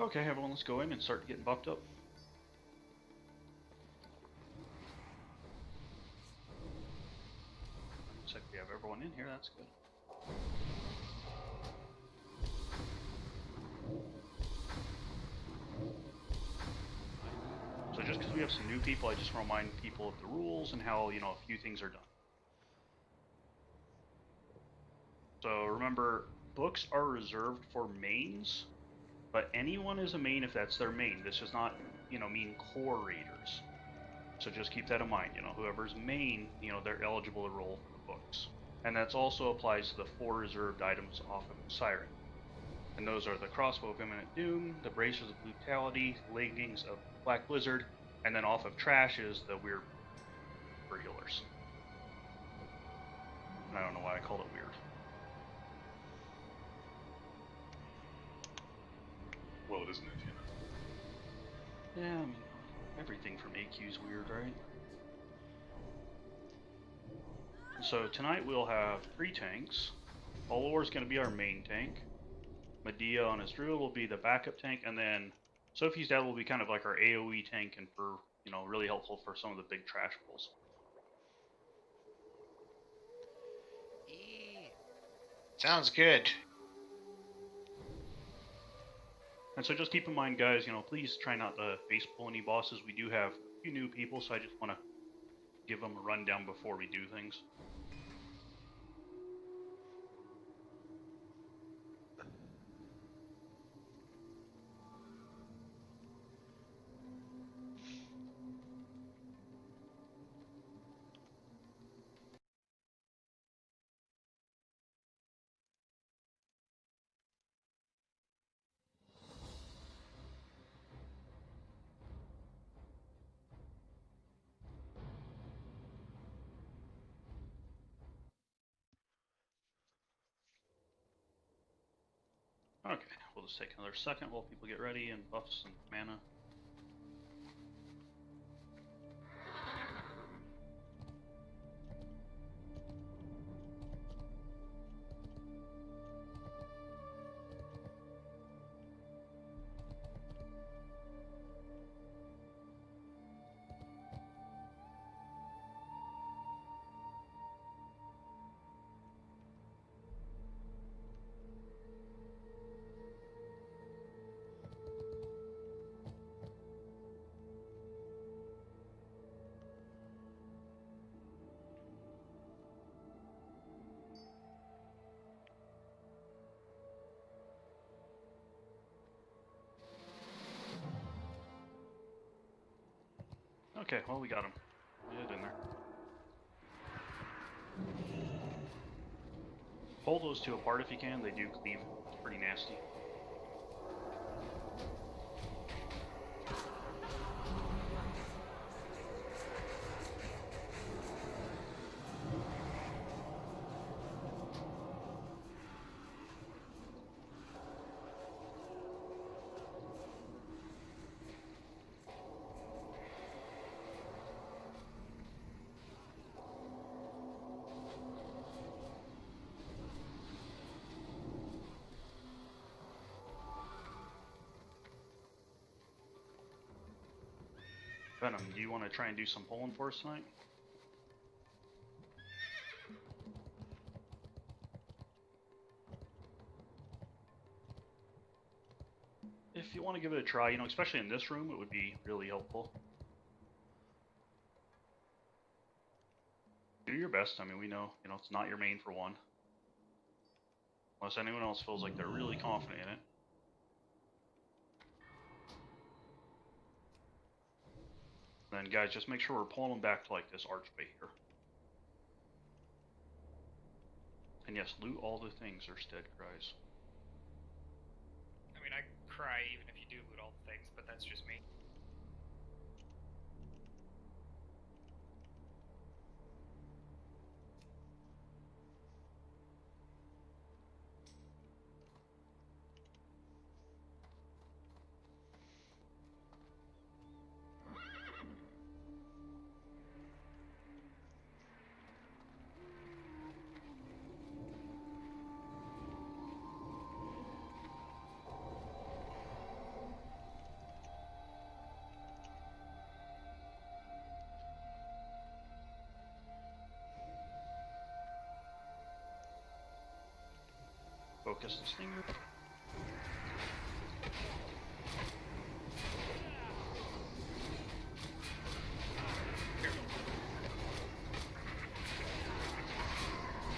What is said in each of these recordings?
Okay, everyone, let's go in and start getting buffed up. Looks like we have everyone in here, that's good. So just because we have some new people, I just want to remind people of the rules and how, you know, a few things are done. So remember, books are reserved for mains, but anyone is a main if that's their main. This does not, you know, mean core raiders. So just keep that in mind. You know, whoever's main, you know, they're eligible to roll for the books. And that also applies to the 4 reserved items off of Siren. And those are the crossbow of Imminent Doom, the bracers of Brutality, leggings of Black Blizzard, and then off of Trash is the weird for healers. And I don't know why I called it weird. Well, it isn't it, you know? Yeah, I mean, everything from AQ is weird, right? So tonight we'll have 3 tanks. Olor is going to be our main tank. Medea on his druid will be the backup tank, and then Sophie's dad will be kind of like our AoE tank and for, you know, really helpful for some of the big trash pulls. Sounds good. And so just keep in mind, guys, you know, please try not to face pull any bosses. We do have a few new people, so I just want to give them a rundown before we do things. Okay, we'll just take another second while people get ready and buff some mana. Okay, well, we got him. Get in there. Pull those 2 apart if you can. They do cleave. It's pretty nasty. Venom, do you want to try and do some pulling for us tonight? If you want to give it a try, you know, especially in this room, it would be really helpful. Do your best. I mean, we know, you know, it's not your main for one. Unless anyone else feels like they're really confident in it. Then, guys, just make sure we're pulling them back to, like, this archway here. And yes, loot all the things, or stead cries. I mean, I cry even if you do loot all the things, but that's just me. Focus the stinger.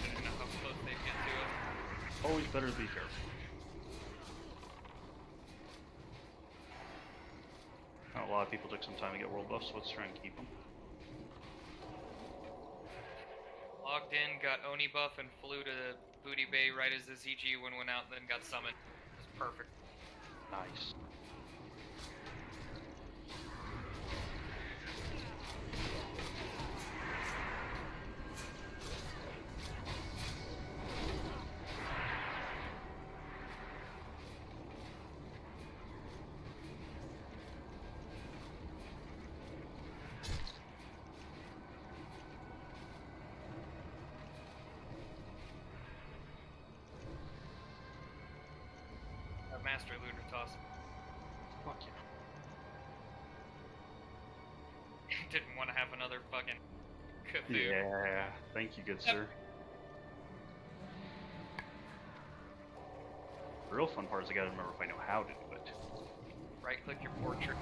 Didn't know how close they get to it. Always better to be careful. A lot of people took some time to get world buffs, so let's try and keep them. Logged in, got Oni buff, and flew to Booty Bay right as the ZG one went out, and then got summoned. It was perfect. Nice. Master Lunar Toss. Fuck yeah. Didn't want to have another fucking Cthulhu. Yeah, thank you, good sir. The real fun part is I gotta remember if I know how to do it. Right click your portrait,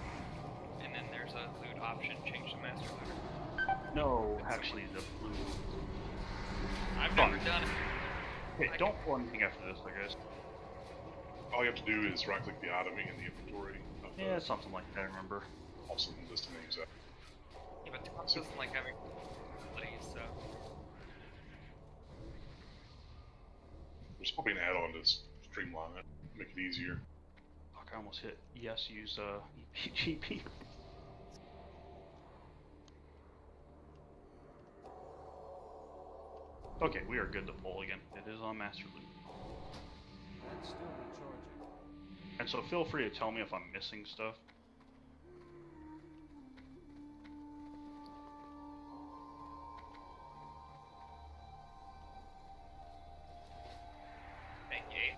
and then there's a loot option, change to Master Looter. No, actually, the blue. I've never done it. Okay, don't pull anything after this, I guess. All you have to do is right click the item in the inventory. Yeah, something like that, I remember. Also, list the names out. Yeah, but Tom doesn't like having abilities, so. There's probably an add-on to streamline it, make it easier. Fuck, I almost hit yes, use EPGP. Okay, we are good to pull again. It is on Master Loot. That's still recharging. And so feel free to tell me if I'm missing stuff. Thank you.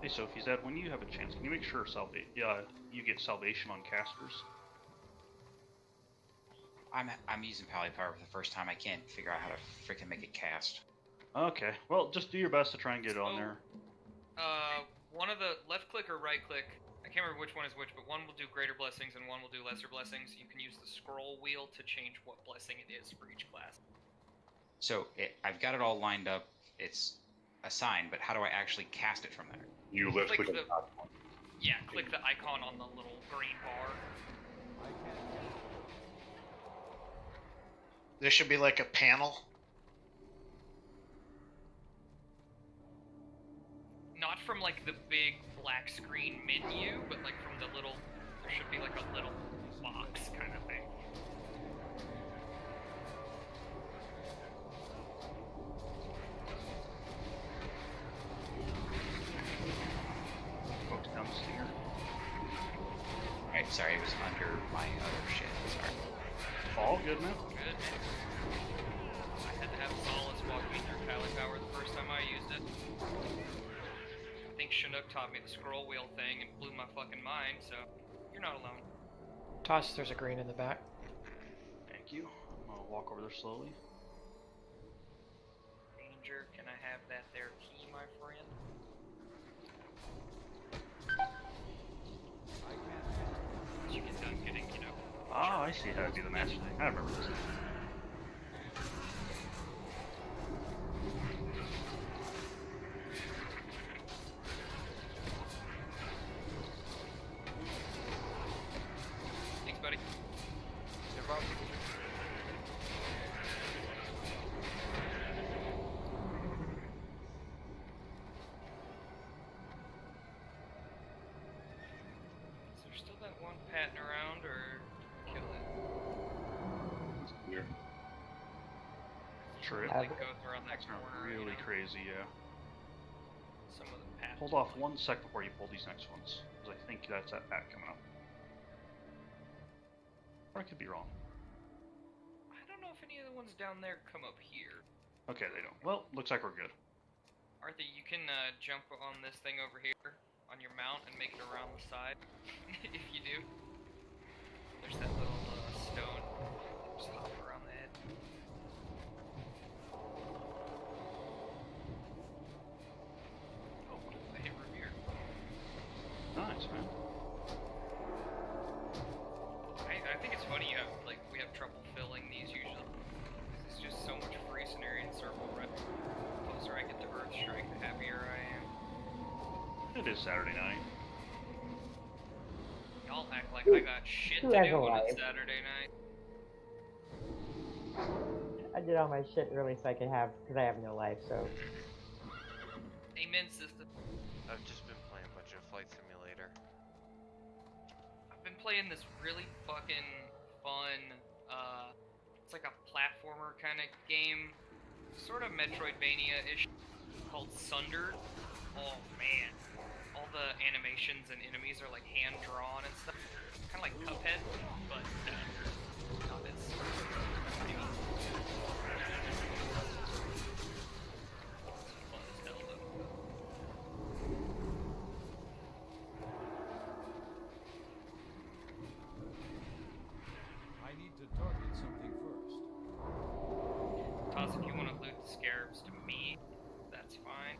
Hey Sophie, Zed, when you have a chance, can you make sure you get salvation on casters? I'm using Pally Power for the first time. I can't figure out how to freaking make it cast. Okay, well, just do your best to try and get it on there. One of the left click or right click, I can't remember which one is which, but one will do greater blessings and one will do lesser blessings. You can use the scroll wheel to change what blessing it is for each class. So I've got it all lined up. It's assigned, but how do I actually cast it from there? You left click on the icon. Yeah, click the icon on the little green bar. I can't get it. There should be like a panel. Not from like the big black screen menu, but like from the little, there should be like a little box kind of thing. Focus down the stinger. Alright, sorry, it was under my other shit. Sorry. All good now? Good. I had to have Solace walk me through Pally Power the first time I used it. I think Chinook taught me the scroll wheel thing and blew my fucking mind, so you're not alone. Tosh, there's a green in the back. Thank you. I'm gonna walk over there slowly. Danger, can I have that there key, my friend? I can't get it. Once you get done getting, Ah, I I see how to do the master thing. I remember this. Thanks, buddy. No problem. Is there still that one patting around, or kill it? It's clear. True. Like goes around that That's not corner. really you know? crazy, yeah. Some of the paths. Hold off 1 sec before you pull these next ones, because I think that's that pack coming up. Or I could be wrong. I don't know if any of the ones down there come up here. Okay, they don't. Well, looks like we're good. Arthur, you can jump on this thing over here on your mount and make it around the side. If you do, there's that little stone. Just hop around the edge. Oh, I hit Revere. Nice, man. I think it's funny. We have trouble filling these usually. It's just so much free scenario and circle. Right? The closer I get to Earth Strike, the happier I am. It is Saturday night. Y'all act like I got shit to Who has do a on a life? Saturday night. I did all my shit early so I could have, because I have no life, so. Amen, sister. I've just been playing a bunch of Flight Simulator. I've been playing this really fucking fun, it's like a platformer kind of game, sort of Metroidvania-ish, called Sundered. Oh man, all the animations and enemies are like hand-drawn and stuff, kind of like Cuphead, but not as tiny. Fun as hell though. I need to target something first. Toss, if you want to loot the scarabs to me, that's fine.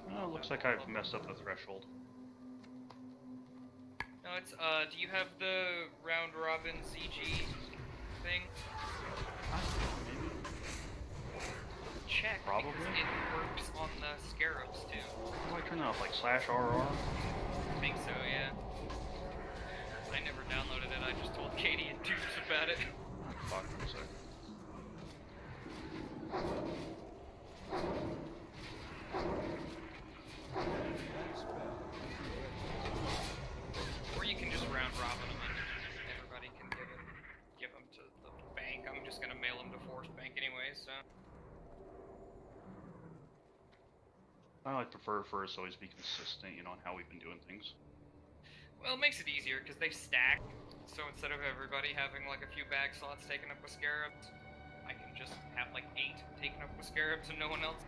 Well, it looks like I've messed up the threshold. No, it's, do you have the round robin ZG thing? Maybe. Check, Probably. because it works on the scarabs too. How do I turn that off? Like /RR? I think so, yeah. I never downloaded it, I just told Katie and Dukes about it. Fuck, for a sec. That spell isn't ready. Or you can just round robin them and everybody can give them to the bank. I'm just gonna mail them to Force Bank anyway, so. I like prefer for us to always be consistent, you know, on how we've been doing things. Well, it makes it easier because they stack. So instead of everybody having like a few bag slots taken up with scarabs, I can just have like 8 taken up with scarabs and no one else.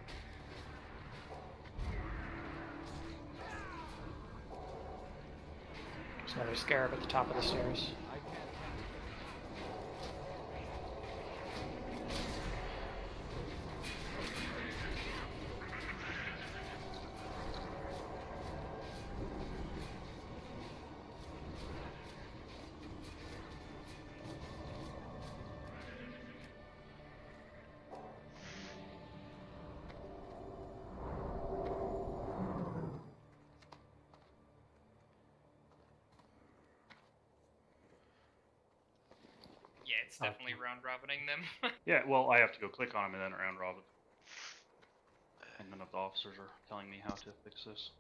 There's another scarab at the top of the stairs. I can't handle it. Yeah, it's definitely round robining them. Yeah, well, I have to go click on them and then round robin. And none of the officers are telling me how to fix this.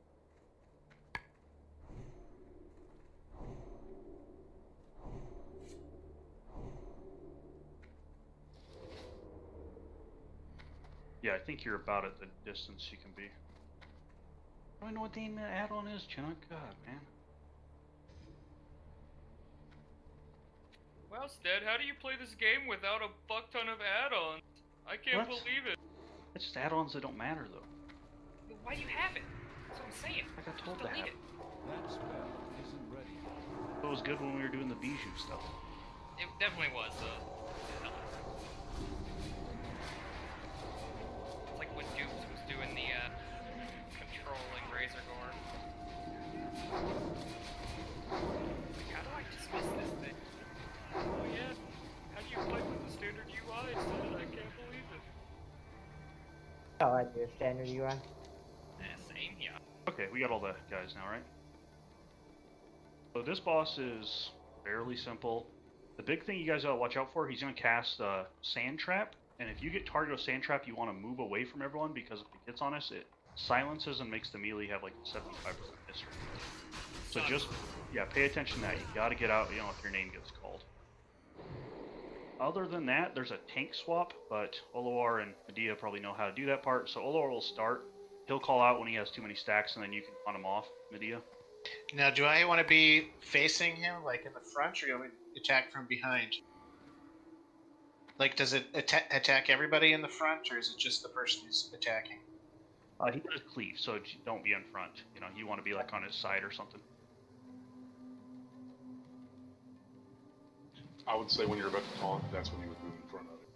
Yeah, I think you're about at the distance you can be. I don't know what the add-on is, Chinook. God, man. Wow, Stead, how do you play this game without a fuck ton of add-ons? I can't What? believe it. It's just add-ons that don't matter, though. Why do you have it? That's what I'm saying. I got told to Delete have it. it. That spell isn't ready. It was good when we were doing the Bijou stuff. It definitely was, though. It's like when Dupes was doing the, controlling Razor Gore. Like, how do I dismiss this thing? Oh, yeah. your standard UI. Same, yeah. Okay, we got all the guys now, right? So this boss is fairly simple. The big thing you guys gotta watch out for, he's gonna cast a sand trap, and if you get targeted with sand trap, you want to move away from everyone, because if it gets on us, it silences and makes the melee have like 75% miss rate. So just, yeah, pay attention to that. You gotta get out, if your name gets called. Other than that, there's a tank swap, but Oloar and Medea probably know how to do that part, so Oloar will start. He'll call out when he has too many stacks, and then you can hunt him off, Medea. Now, do I want to be facing him, like in the front, or do you want me to attack from behind? Like, does it attack everybody in the front, or is it just the person who's attacking? He does cleave, so don't be in front. You want to be like on his side or something. I would say when you're about to taunt, that's when you would move in front of it.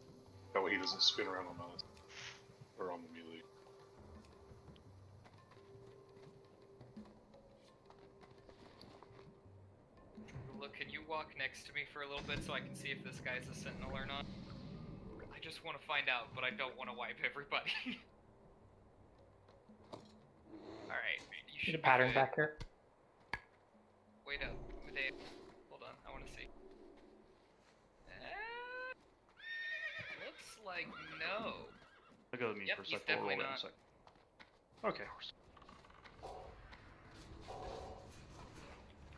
That way he doesn't spin around on us. Or on the melee. Look, can you walk next to me for a little bit so I can see if this guy's a sentinel or not? I just want to find out, but I don't want to wipe everybody. Alright, you should Need a pattern be good. back here. Wait up. Medea. Hold on, I want to see. Looks like no. Look at me Yep, for a he's second. We'll roll definitely it in a not. second. Okay.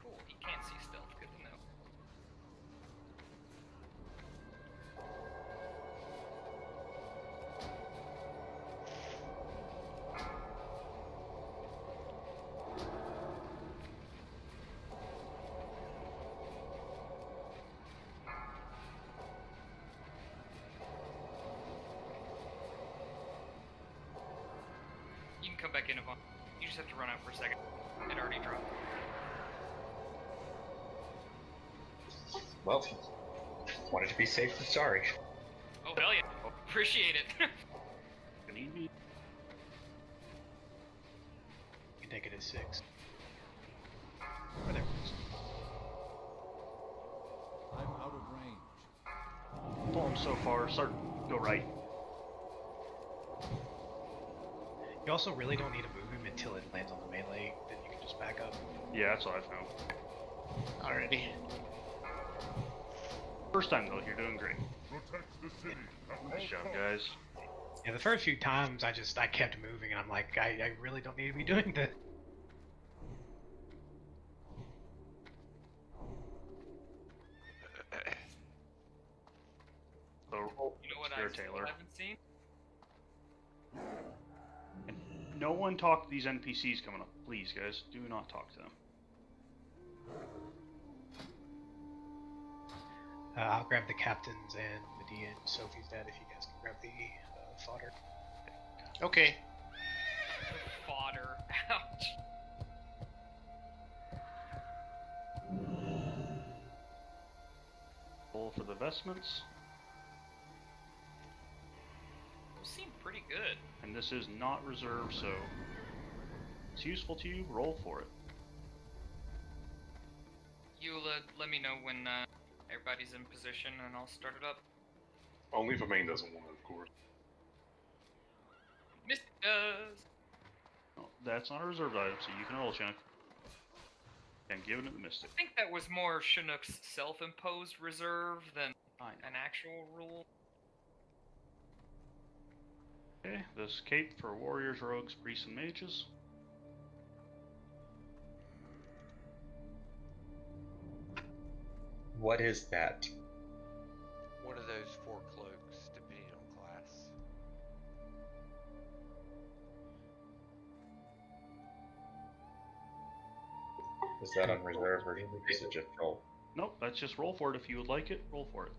Cool, he can't see stealth. Good to know. You can come back in, Yvonne. You just have to run out for a second. It already dropped. Well, wanted to be safe than sorry. Oh, hell yeah. Appreciate it. You need me? -6. Whatever. I'm out of range. Pull him so far. Go right. You also really don't need to move him until it lands on the melee, then you can just back up. Yeah, that's what I found. Alrighty. First time though, you're doing great. Protect the city. Nice job, guys. Yeah, the first few times I kept moving, and I'm like, I really don't need to be doing this. So, You know what Spare I still Taylor. haven't seen? And no one talk to these NPCs coming up. Please, guys, do not talk to them. I'll grab the captains and Medea and Sophie's dad if you guys can grab the fodder. Okay. Fodder. Ouch. Roll for the vestments. Those seem pretty good. And this is not reserved, so it's useful to you. Roll for it. You'll let me know when everybody's in position and I'll start it up. Only if a main doesn't want it, of course. Mr. Does. No, that's not a reserved item, so you can roll, Chinook. And give it to the Mystic. I think that was more Chinook's self-imposed reserve than I an actual rule. Okay, this cape for warriors, rogues, priests, and mages. What is that? One of those 4 cloaks, depending on class. Is that on reserve or is it just roll? Nope, that's just roll for it. If you would like it, roll for it.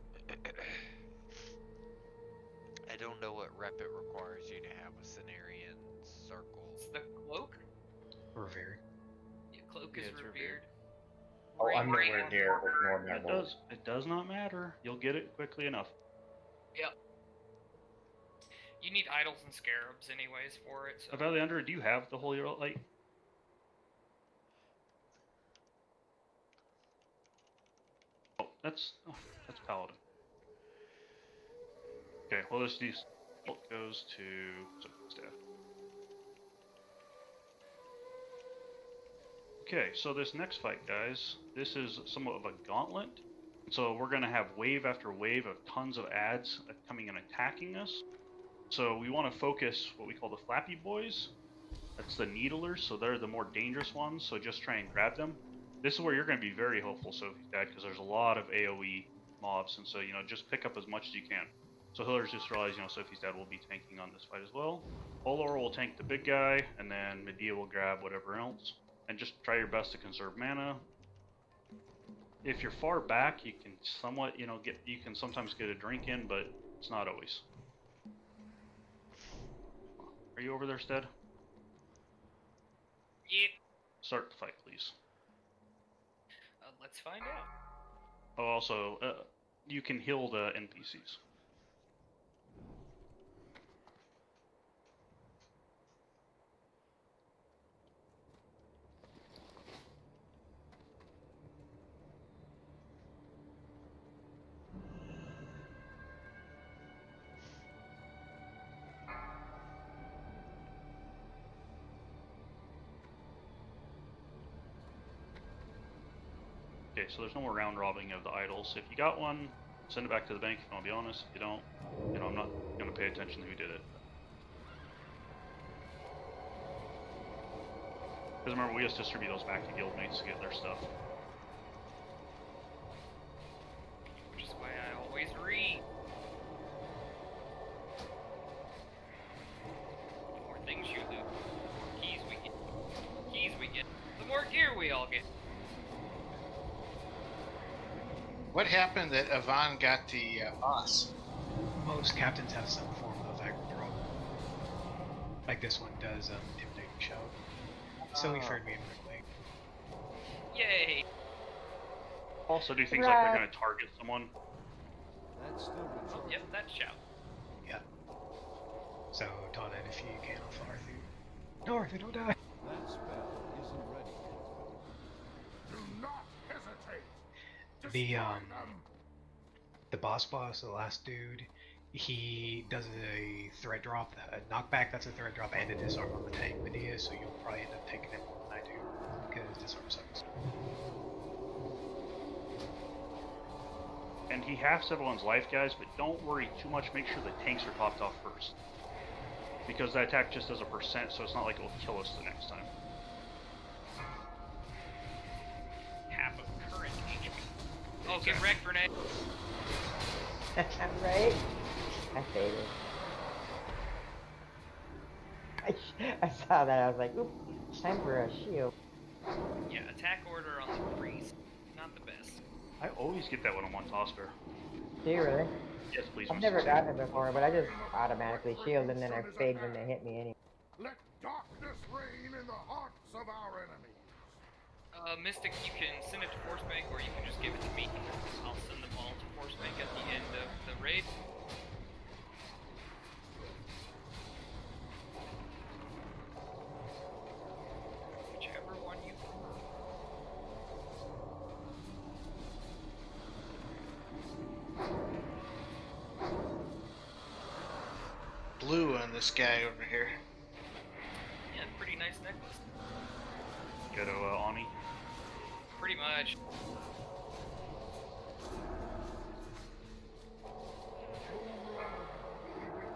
I don't know what rep it requires you to have a Cenarian circle. It's the cloak? Revered. Yeah, cloak Yeah, is it's revered. Oh, I'm nowhere near ignore my roll. It does not matter. You'll get it quickly enough. Yep. You need idols and scarabs anyways for it, so... Avaliandra, do you have the Holy Light? Oh, that's Paladin. Okay, well, let's do... Bolt goes to staff. Okay, so this next fight, guys, this is somewhat of a gauntlet. So we're going to have wave after wave of tons of ads coming and attacking us. So we want to focus what we call the flappy boys. That's the needlers, so they're the more dangerous ones, so just try and grab them. This is where you're going to be very hopeful, Sophie's Dad, because there's a lot of AoE mobs, and so, just pick up as much as you can. So Hiller's just realized, Sophie's Dad will be tanking on this fight as well. Olor will tank the big guy, and then Medea will grab whatever else. And just try your best to conserve mana. If you're far back, you can somewhat, you can sometimes get a drink in, but it's not always. Are you over there, Stead? Yep. Start the fight, please. Let's find out. Oh, also, you can heal the NPCs. Okay, so there's no more round robbing of the idols. If you got one, send it back to the bank if you want to be honest. If you don't, I'm not going to pay attention to who did it. Because remember, we just distribute those back to guildmates to get their stuff. Which is why I always read. The more things you loot, keys we get, the more gear we all get. What happened that Yvonne got the boss? Most captains have some form of aggro drop. Like this one does, intimidating shout. So he fared me in quickly. Yay! Also, do things like they're going to target someone. That's still good. Oh, yep, that's shout. Yeah. So taunt it if you can off Arthur. No, Arthur, don't die. That spell isn't ready. Do not hesitate. The boss, the last dude, he does a threat drop, a knockback, that's a threat drop, and a disarm on the tank Medea, so you'll probably end up taking it more than I do, because disarm sucks. And he halves everyone's life, guys, but don't worry too much. Make sure the tanks are topped off first. Because that attack just does a percent, so it's not like it will kill us the next time. Half of current HP. Oh, get wrecked, Renee. Right? I faded. I saw that, I was like, oop, time for a shield. Yeah, attack order on the priest. Not the best. I always get that when I'm on Tosper. Do you really? Yes, please. I've Mr. never Sam. gotten it before, but I just automatically shield and then I fade when they hit me anyway. Let darkness reign in the hearts of our enemies. Mystic, you can send it to Force Bank, or you can just give it to me. I'll send them all to Force Bank at the end of the raid. Whichever one you prefer. Blue on this guy over here. Yeah, pretty nice necklace. Ghetto Ani. Pretty much.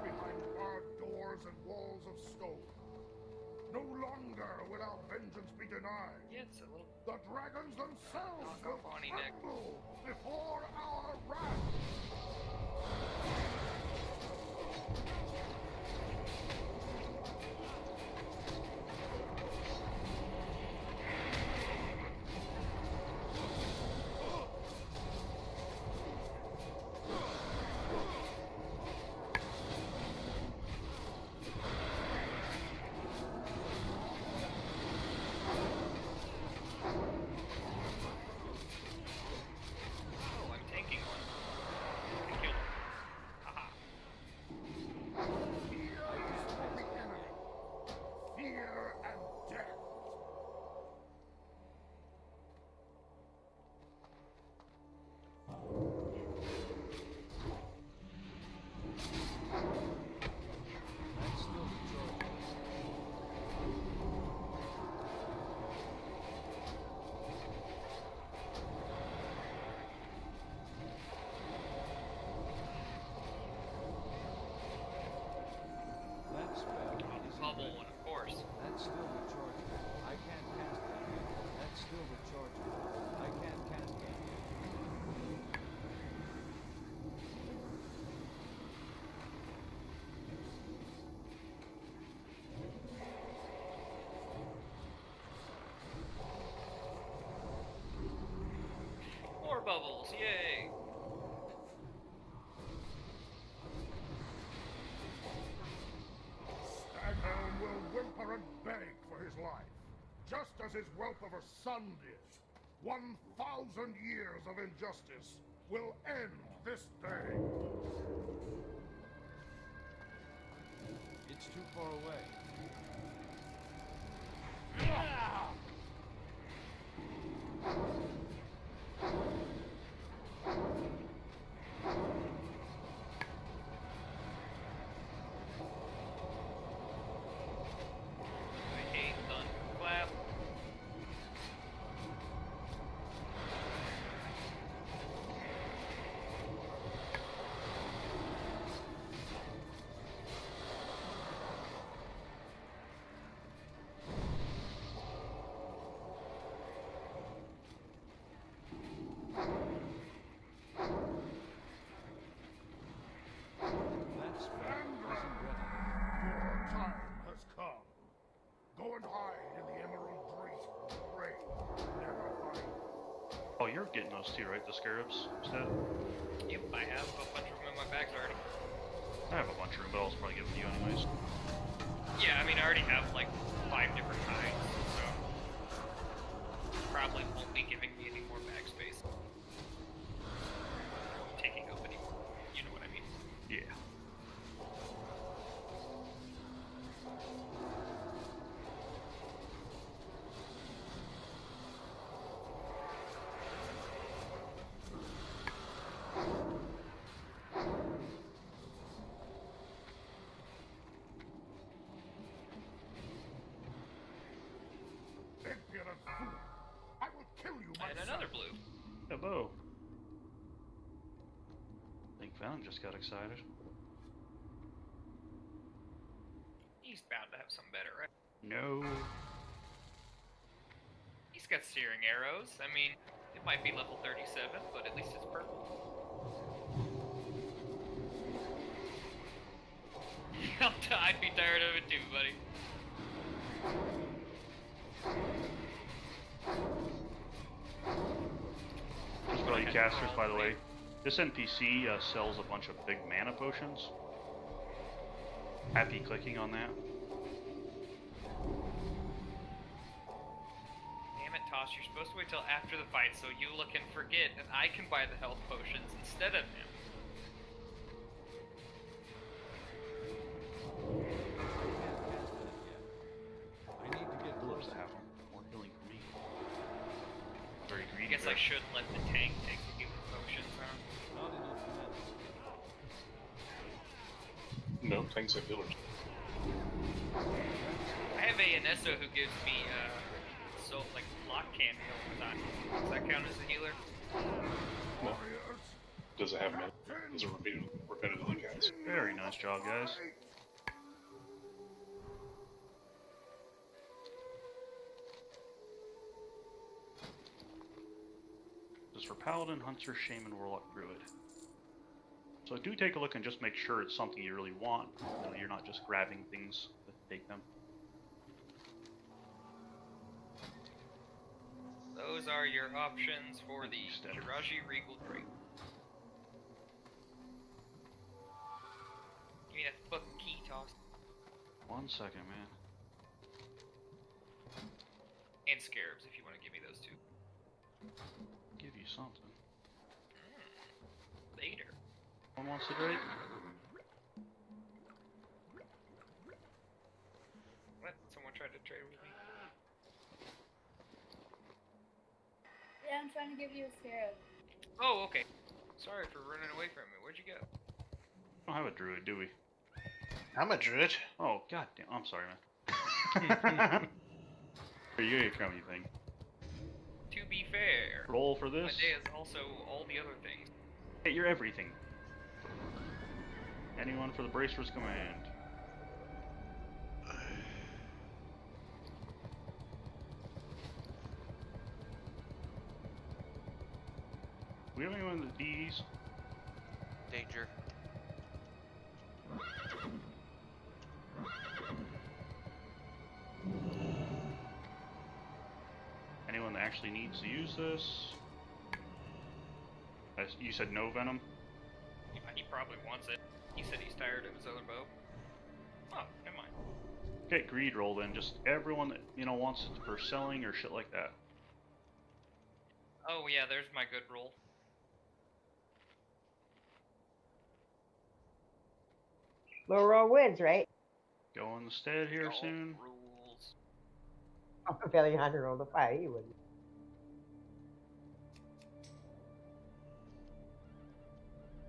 Behind barred doors and walls of stone. No longer will our vengeance be denied. Yeah, it's a little. The dragons themselves Knock off will Ani neck. tremble before our wrath. Oh, I'm tanking one. course. That's still the charge. I can't cast that yet. That's still the charge. I can't cast that yet. More bubbles, yay! Staghelm will whimper and beg for his life, just as his whelp of a son did. 1,000 years of injustice will end this day. It's too far away. I hate thunderclap. That's right. Isn't ready. Your time has come. Go and hide in the Emerald Dream. Pray, never find. Oh, you're getting those too, right? The scarabs instead? Yep, I have a bunch of them in my bags already. I have a bunch of them, but I'll probably give them to you anyways. Yeah, I mean, I already have like 5 different kinds, so probably won't be giving me any more bag space. Taking up any more. You know what I mean? Yeah. Impudent fool! I will kill you myself. And another blue. A bow. I think Venom just got excited. He's bound to have some better, right? No. He's got searing arrows. I mean, it might be level 37, but at least it's purple. I'd be tired of it too, buddy. Just for all you casters, by the way, this NPC sells a bunch of big mana potions. Happy clicking on that. Damn it, Toss, you're supposed to wait till after the fight so you look and forget, and I can buy the health potions instead of him. I need to get Looks closer. to have more healing for me. Very I greedy. guess I there. should let the tank take the healing potions, huh? Not enough mana. No, tanks have healers. I have a Anesso who gives me, so, like, lock candy all the time. Does that count as a healer? No. Does it have mana? Does it repetitively cast? Very nice job, guys. This is for Paladin, Hunter, Shaman, Warlock, Druid. So do take a look and just make sure it's something you really want. You know, you're not just grabbing things to take them. Those are your options for Thank the you, Steady. Kiraji Regal Drake. Give me that fucking key, Toss. 1 second, man. And Scarabs, if you want to give me those two. Give you something. Later. One wants to drink? What? Someone tried to trade with me? Yeah, I'm trying to give you a scarab. Oh, okay. Sorry for running away from me. Where'd you go? We don't have a druid, do we? I'm a druid. Oh, goddamn. I'm sorry, man. Here, you get a crummy thing. To be fair, Roll for this. Medea is also all the other things. Hey, you're everything. Anyone for the Bracer's Command? we have anyone in the D's? Danger. Anyone that actually needs to use this? You said no venom? He probably wants it. He said he's tired of his other bow. Oh, never mind. Okay, greed roll then. Just everyone that, you know, wants it for selling or shit like that. Oh yeah, there's my good roll. Low roll wins, right? Go on the stead here Golf soon. rules. I'm fairly hard to roll the 5. He wouldn't.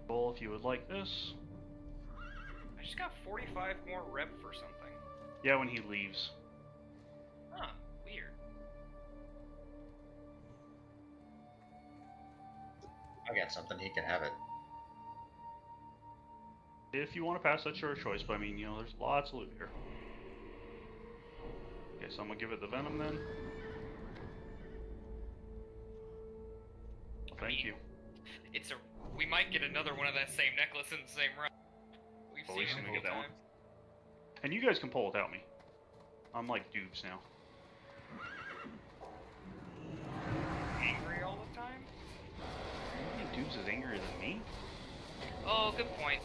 Roll if you would like this. I just got 45 more rep for something. Yeah, when he leaves. Huh, weird. I got something, he can have it. If you want to pass, that's your choice, but I mean, you know, there's lots of loot here. Okay, so I'm gonna give it the venom then. Thank you. It's a. We might get another one of that same necklace in the same run. We've Oh, seen we're it gonna a get couple that one. times. And you guys can pull without me. I'm like dupes now. Angry all the time? I think dupes is angrier than me. Oh, good point.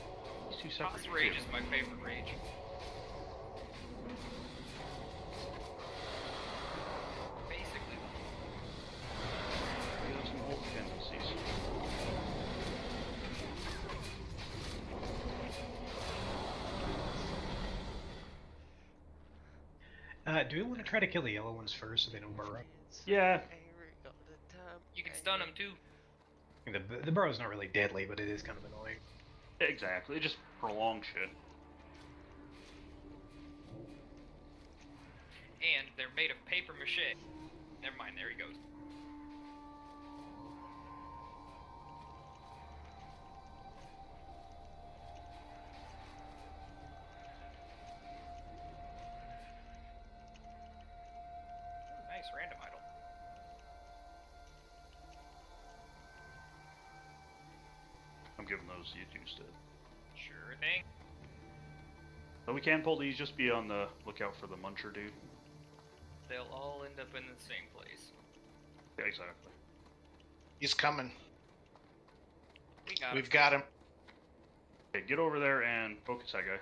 These two separate. Toss rage is my favorite rage. Basically. We have some old tendencies. Do we want to try to kill the yellow ones first so they don't burrow? Yeah. You can stun them too. I mean, the burrow's not really deadly, but it is kind of annoying. Exactly. It just prolongs shit. And they're made of paper mache. Never mind, there he goes. Nice random idol. I'm giving those to you two instead. Sure thing. But we can pull these, just be on the lookout for the muncher dude. They'll all end up in the same place. Yeah, exactly. He's coming. We We've got him. Okay, get over there and focus that guy.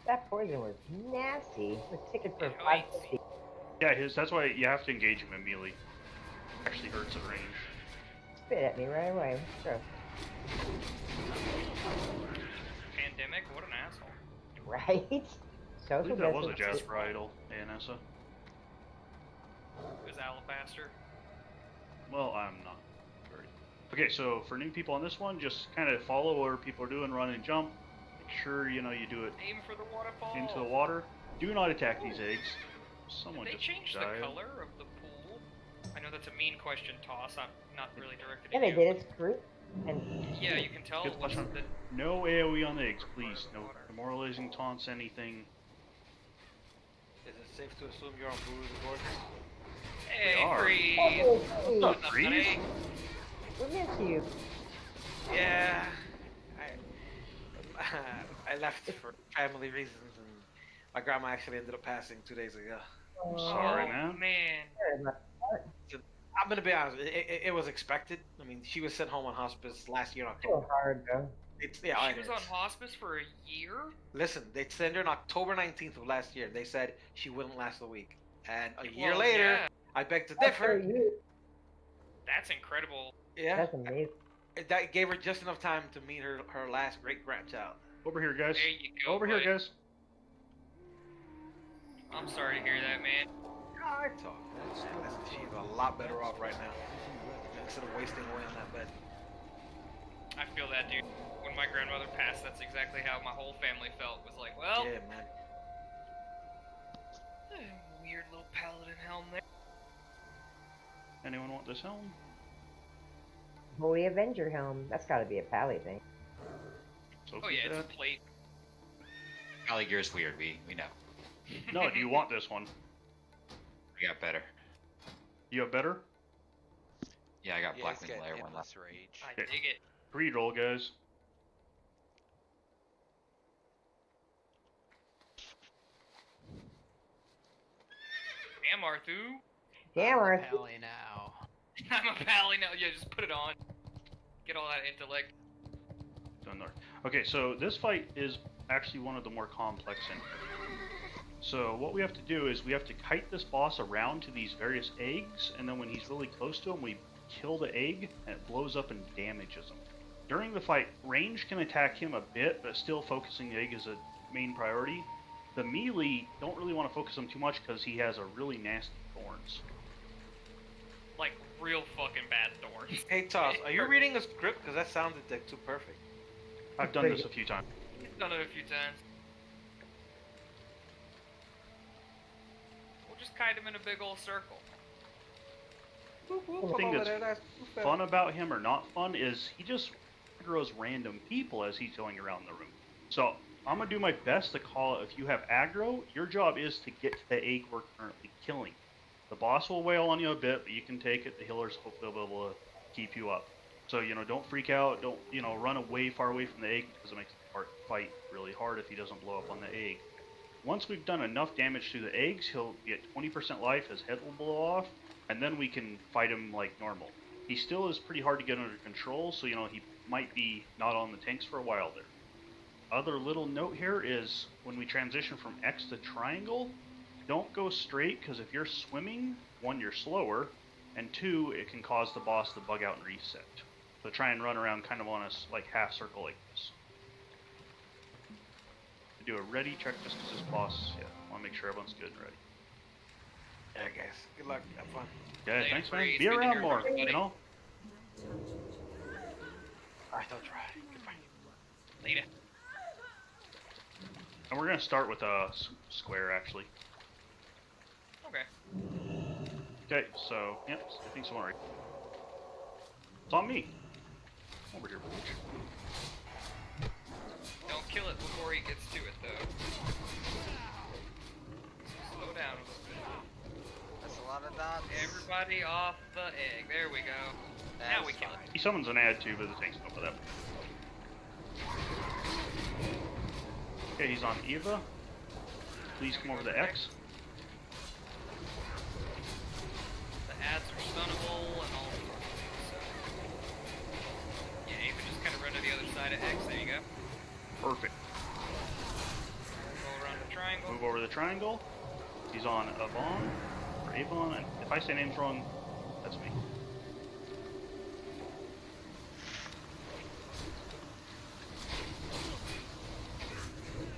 That poison was nasty. The ticket for It 550. Yeah, that's why you have to engage him in melee. Actually hurts at range. Spit at me right away. Sure. Pandemic? What an asshole. Right? I Social believe that was a distance. Jasper idol, Anessa. It was Alabaster. Well, I'm not very. Okay, so for new people on this one, just kind of follow what people are doing, run and jump. Make sure you know you do it Aim for the waterfall. into the water. Do not attack these eggs. Someone Did they just change died. the color of the pool? I know that's a mean question, Toss. I'm not really directed Yeah, at they you. did. It's fruit. And Yeah, you can tell Good what's question. the... No AoE on the eggs, please. No demoralizing taunts, anything. Is it safe to assume you're on Brews and Gorgeous? Hey, are. Freeze! oh, What's up, Freeze? buddy? we miss you. Yeah, I left for family reasons, and my grandma actually ended up passing 2 days ago. I'm sorry, Oh, man. man. I'm gonna be honest, it was expected. I mean, she was sent home on hospice last year in So October. hard though. Yeah, She was on hospice for a year? Listen, they sent her on October 19th of last year. They said she wouldn't last a week, and a year Well, later, yeah. I beg to That's for differ. you. That's incredible. Yeah, That's amazing. that gave her just enough time to meet her last great grandchild. Over here, guys. There you go, Over here, bud. guys. I'm sorry to hear that, man. Oh, it's all good. Listen, she's a lot better off right now. Instead of wasting away on that bed. I feel that, dude. When my grandmother passed, that's exactly how my whole family felt. Was like, well, Yeah, man. weird little paladin helm there. Anyone want this helm? Holy Avenger helm. That's got to be a pally thing. So Oh yeah, it's a plate. Valley Gear's weird, we know. No, do you want this one? We got better. You have better? Yeah, I got Yeah, Blackwing he's got Layer 1 endless left. rage. I dig it. Reroll, guys. Damn, Arthu. Damn, Arthur. Pally now. I'm a pally now. Yeah, just put it on. Get all that intellect. Done there. Okay, so this fight is actually one of the more complex in here. So what we have to do is we have to kite this boss around to these various eggs, and then when he's really close to him, we kill the egg, and it blows up and damages him. During the fight, range can attack him a bit, but still focusing the egg is a main priority. The melee don't really want to focus him too much because he has a really nasty thorns. Like real fucking bad thorns. Hey Toss, are you reading a script? Because that sounded like too perfect. I've done this a few times. He's done it a few times. We'll just kite him in a big old circle. The thing that's fun about him or not fun is he just aggroes random people as he's going around the room. So I'm going to do my best to call it. If you have aggro, your job is to get to the egg we're currently killing. The boss will wail on you a bit, but you can take it. The healers hopefully will be able to keep you up. So, don't freak out. Don't, run far away from the egg because it makes the fight really hard if he doesn't blow up on the egg. Once we've done enough damage to the eggs, he'll be at 20% life, his head will blow off, and then we can fight him like normal. He still is pretty hard to get under control, so, he might be not on the tanks for a while there. Other little note here is when we transition from X to triangle, don't go straight, because if you're swimming, 1, you're slower, and 2, it can cause the boss to bug out and reset. So try and run around kind of on a half circle like this. Do a ready check just because this boss, want to make sure everyone's good and ready. Yeah, guys. Good luck. Have fun. Yeah, Later, thanks, man. Freeze. Be Good to around hear more, from everybody. Alright, I'll try. Goodbye. Later. And we're going to start with a square, actually. Okay. Okay, so, yep, I think someone right. It's on me. Over here, bitch. Don't kill it before he gets to it, though. Slow down a little bit. That's a lot of dots. Everybody off the egg. There we go. Now we kill it. He summons an add too, but the tank's not for that. Okay, he's on Eva. Please come over to X. The ads are stunnable and all sorts of things, so. Yeah, Ava just kind of run to the other side of X. There you go. Perfect. Go around the triangle. Move over the triangle. He's on Avon, or Avon, and if I say names wrong, that's me.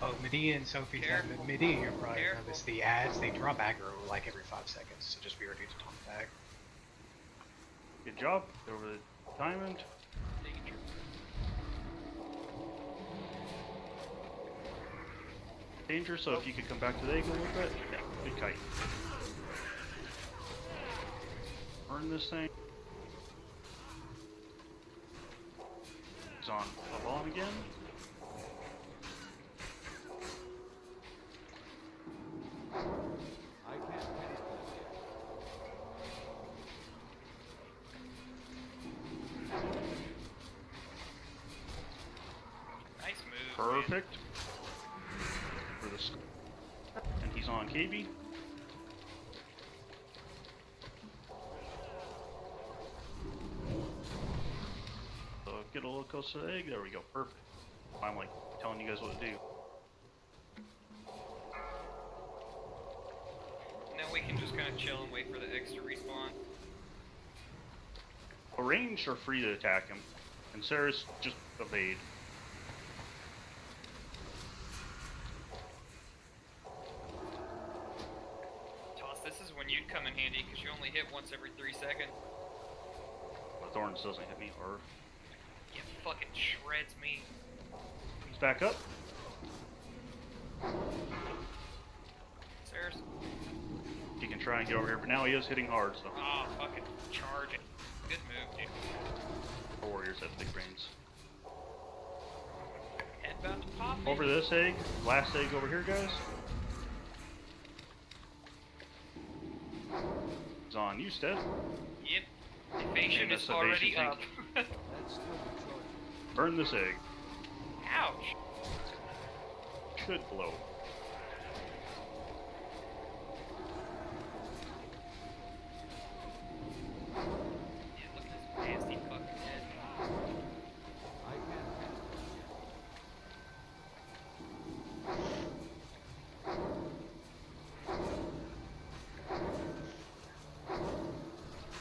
Oh, Medea and Sophie's Careful. Medea, you're probably Careful. noticed the ads, they drop aggro like every 5 seconds, so just be ready to taunt back. Good job. Over the diamond. Danger. Danger, so if you could come back to the egg a little bit. Yeah, good kite. Burn this thing. He's on Avon again. I can't cast that Nice move. man. Perfect. For the and he's on KB. So get a little closer to the egg. There we go. Perfect. I'm like telling you guys what to do. Now we can just kind of chill and wait for the X to respawn. A ranged are free to attack him, and Sarah's just evade. Toss, this is when you'd come in handy because you only hit once every 3 seconds. The Thorns doesn't hit me, or It fucking shreds me. he's back up. Sarah's. He can try and get over here, but now he is hitting hard, so Oh, fucking charging. Good move, dude. the Warriors have big brains. about to pop me. Over this egg. Last egg over here, guys. It's on you, Stead. Yep. Evasion And is this already evasion up. That's still the Trojan. Burn this egg. Ouch. Should blow. Yeah, look at this nasty fucking head. I can't cast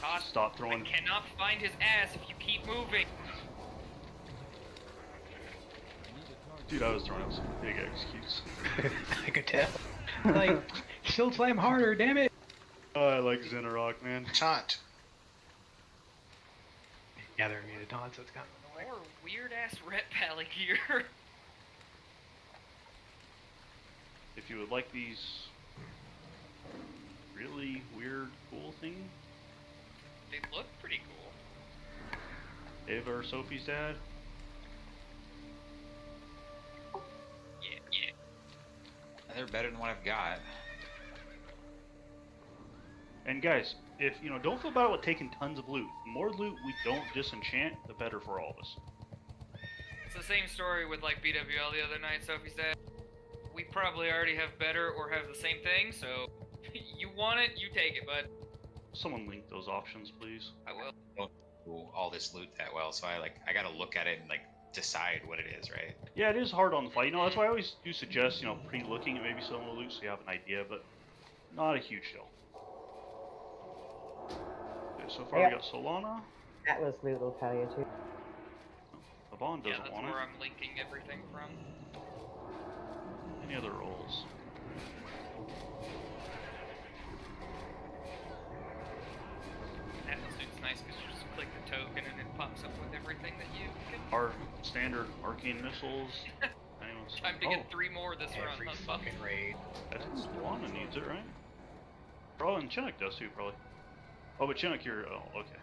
Todd, Stop throwing. I cannot find his ass if you keep moving. Dude, I was throwing out some big executes. I could tell. Like, shield slam harder, damn it! Oh, I like Xenarok, man. Taunt. Yeah, they're immune to taunt, so it's kind of annoying. More weird ass ret pally gear. If you would like these really weird, cool things, They look pretty cool. Eva or Sophie's dad. Yeah. They're better than what I've got. And guys, if you know, don't feel bad with taking tons of loot. The more loot we don't disenchant, the better for all of us. It's the same story with like BWL the other night, Sophie said. We probably already have better or have the same thing, so you want it, you take it, bud. Someone link those options, please. I will. Don't do all this loot that well, so I gotta look at it and like decide what it is, right? Yeah, it is hard on the fly. You know, that's why I always do suggest, you know, pre-looking at maybe some of the loot so you have an idea, but not a huge deal. Okay, so far Yep. we got Solana. Atlas loot will tell you too. Avon Yeah, doesn't that's want where it. I'm linking everything from. Any other roles? Atlas suit's nice because you just click the token and it pops up with everything that you can. Our standard arcane missiles. Time to get 3 more this run. Every Huh, bum? fucking raid. That's Solana needs it, right? Probably, and Chinook does too, probably. Oh, but Chinook, you're. Oh, okay.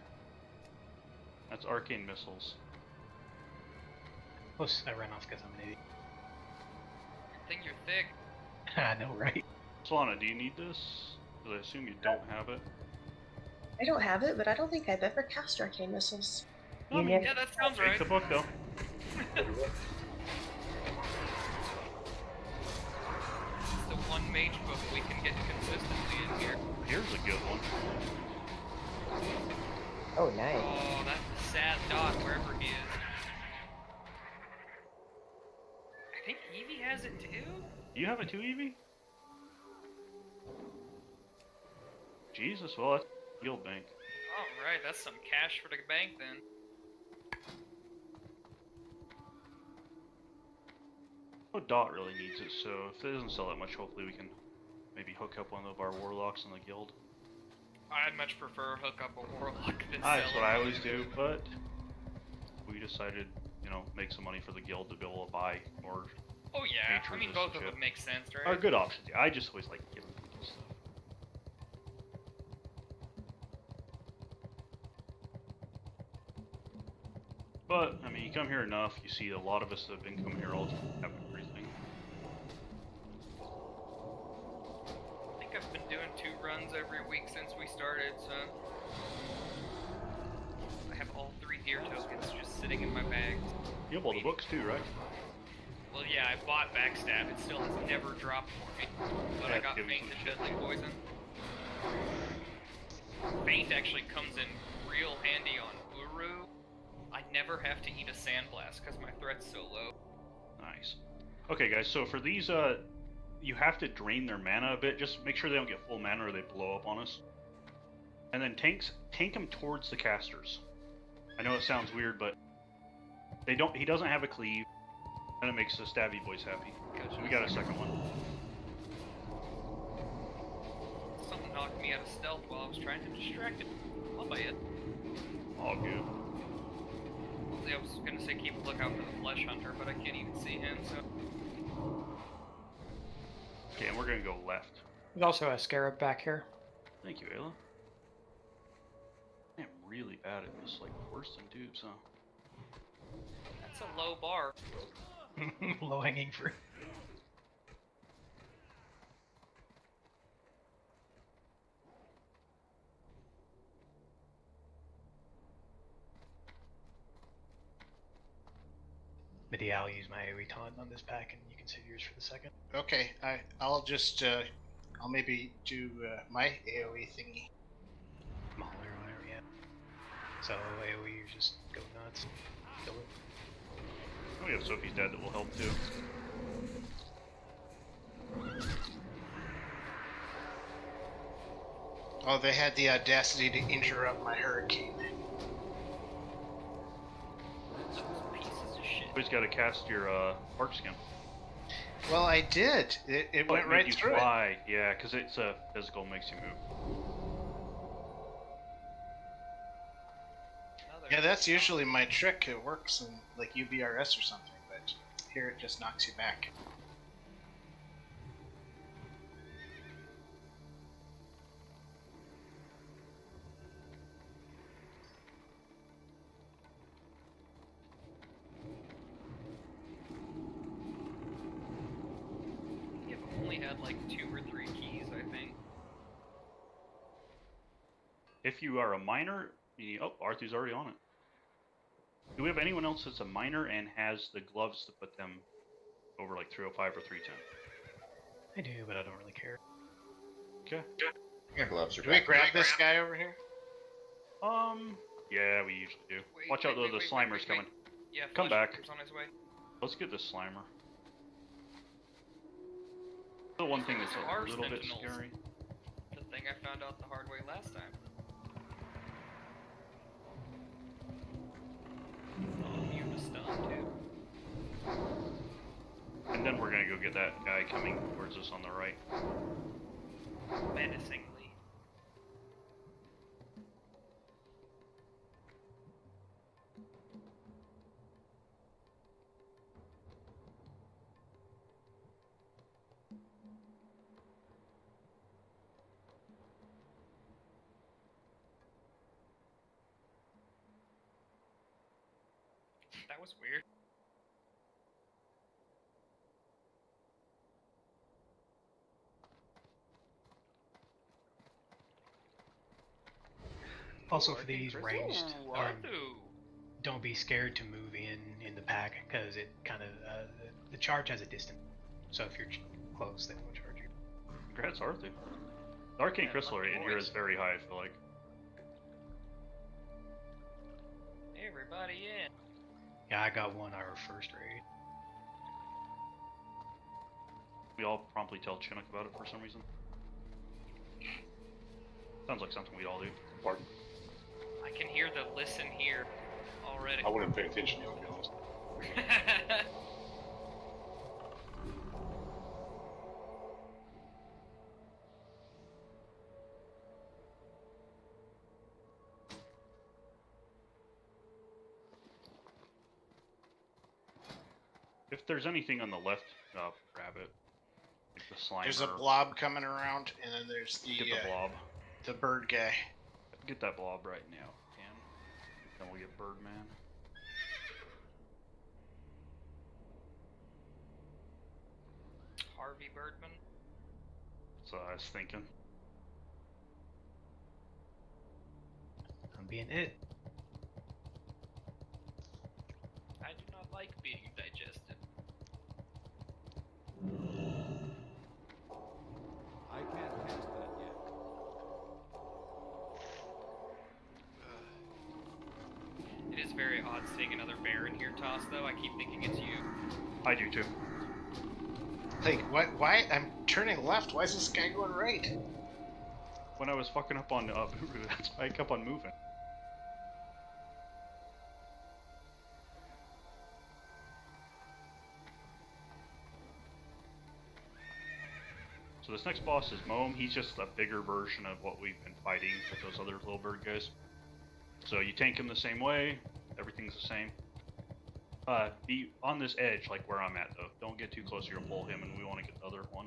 That's arcane missiles. Plus, I ran off because I'm an idiot. I think you're thick. I know, right? Solana, do you need this? Because I assume you don't have it. I don't have it, but I don't think I've ever cast arcane missiles. I mean, Yeah, that sounds take right. the book though. It's the one mage book we can get consistently in here. Here's a good one. Oh, nice. Oh, that's a sad dot wherever he is. I think Evie has it too? You have it too, Evie? Jesus, well, that's guild bank. Alright, that's some cash for the bank then. Oh, Dot really needs it, so if it doesn't sell that much, hopefully we can maybe hook up one of our warlocks in the guild. I'd much prefer hook up a warlock than That's sell what I him. always do, but we decided, you know, make some money for the guild to be able to buy more. Oh yeah, nature I mean resistant both of shit. them make sense, right? Are good options. Yeah, I just always like giving people stuff. But, I mean, you come here enough, you see a lot of us that have been coming here all the time have everything. I think I've been doing 2 runs every week since we started, so I have all 3 gear tokens just sitting in my bags. You have all the books too, right? Well, yeah, I bought Backstab. It still has never dropped for me. But I Yeah, got give me Faint some and shit. Deadly Poison. Faint actually comes in real handy on Uru. I never have to eat a Sandblast because my threat's so low. Nice. Okay, guys, so for these, you have to drain their mana a bit. Just make sure they don't get full mana or they blow up on us. And then tank them towards the casters. I know it sounds weird, but he doesn't have a cleave, and it makes the stabby boys happy. So we got a second one. Something knocked me out of stealth while I was trying to distract it. I'll buy it. All good. I was gonna say keep a lookout for the Flesh Hunter, but I can't even see him, so... Okay, and we're gonna go left. There's also a scarab back here. Thank you, Ayla. I'm really bad at this, like worse than dupes, huh? That's a low bar. Low hanging fruit. But yeah, I'll use my AoE taunt on this pack, and you can save yours for the second. Okay, I'll just I'll maybe do my AoE thingy. Mauler or whatever, yeah. So AoE, you just go nuts. Kill it. Oh, we have Sophie's dad that will help too. Oh, they had the audacity to interrupt my hurricane. Always got to cast your arc skin. Well, I did. It went made right you through fly. Yeah, because it's physical, makes you move. Yeah, that's usually my trick. It works in like UBRS or something, but here it just knocks you back. You've only had like 2 or 3 keys, I think. If you are a minor, oh, Arthur's already on it. Do we have anyone else that's a minor and has the gloves to put them over like 305 or 310? I do, but I don't really care. Okay. My gloves are Do we grab this guy over here? Yeah, we usually do. Watch out though, the Slimer's coming. Yeah, Come back. on his way. Let's get this Slimer. The one thing that's a little bit scary. The thing I found out the hard way last time. Immune to stun too. And then we're gonna go get that guy coming towards us on the right. Menacingly. That was weird. Also, for these ranged, Arthur. don't be scared to move in the pack, because it kind of the charge has a distance. So if you're close, they won't charge you. Congrats, Arthur. The Arcane Crystal rate in here is very high, I feel like. Everybody in. Yeah, I got 1 hour first raid. We all promptly tell Chinook about it for some reason. Sounds like something we'd all do. Pardon? I can hear the listen here already. I wouldn't pay attention to you, to be honest. If there's anything on the left, grab it. Like the Slimer. There's a blob coming around, and then there's the Get the blob. the bird guy. Get that blob right now, Ken. Then we'll get Birdman. Harvey Birdman. That's what I was thinking. I'm being it. I do not like being digested. I can't cast that yet. It is very odd seeing another bear in here, Toss, though. I keep thinking it's you. I do too. Like, why? I'm turning left. Why is this guy going right? When I was fucking up on Buru, that's why I kept on moving. So this next boss is Moam. He's just a bigger version of what we've been fighting with those other little bird guys. So you tank him the same way, everything's the same. Be on this edge, like where I'm at, though. Don't get too close, you'll pull him, and we want to get the other one.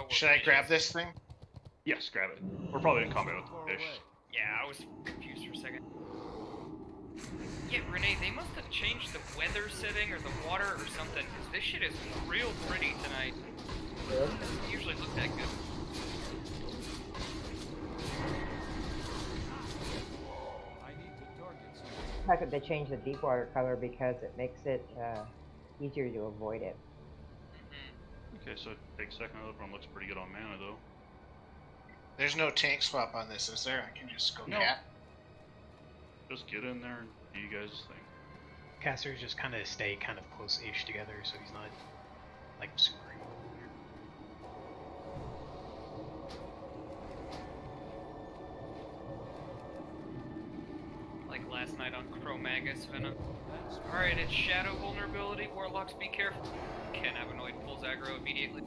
Should I grab this thing? Yes, grab it. We're probably in combat with the fish. Yeah, I was confused for a second. Yeah, Renee, they must have changed the weather setting or the water or something, because this shit is real pretty tonight. It doesn't usually look that good. I need to target something. The fact that they changed the deep water color because it makes it easier to avoid it. Okay, so take second other one looks pretty good on mana though. There's no tank swap on this, is there? I can just go No. cat. Just get in there and do you guys think. Casters just kind of stay kind of close-ish together, so he's not like super evil. Like last night on Chromagus Venom. Alright, it's Shadow Vulnerability. Warlocks, be careful. Cannabinoid pulls aggro immediately.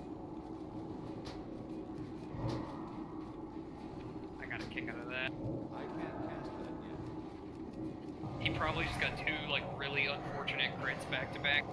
I got a kick out of that. I can't cast that yet. He probably just got two, like, really unfortunate crits back to back.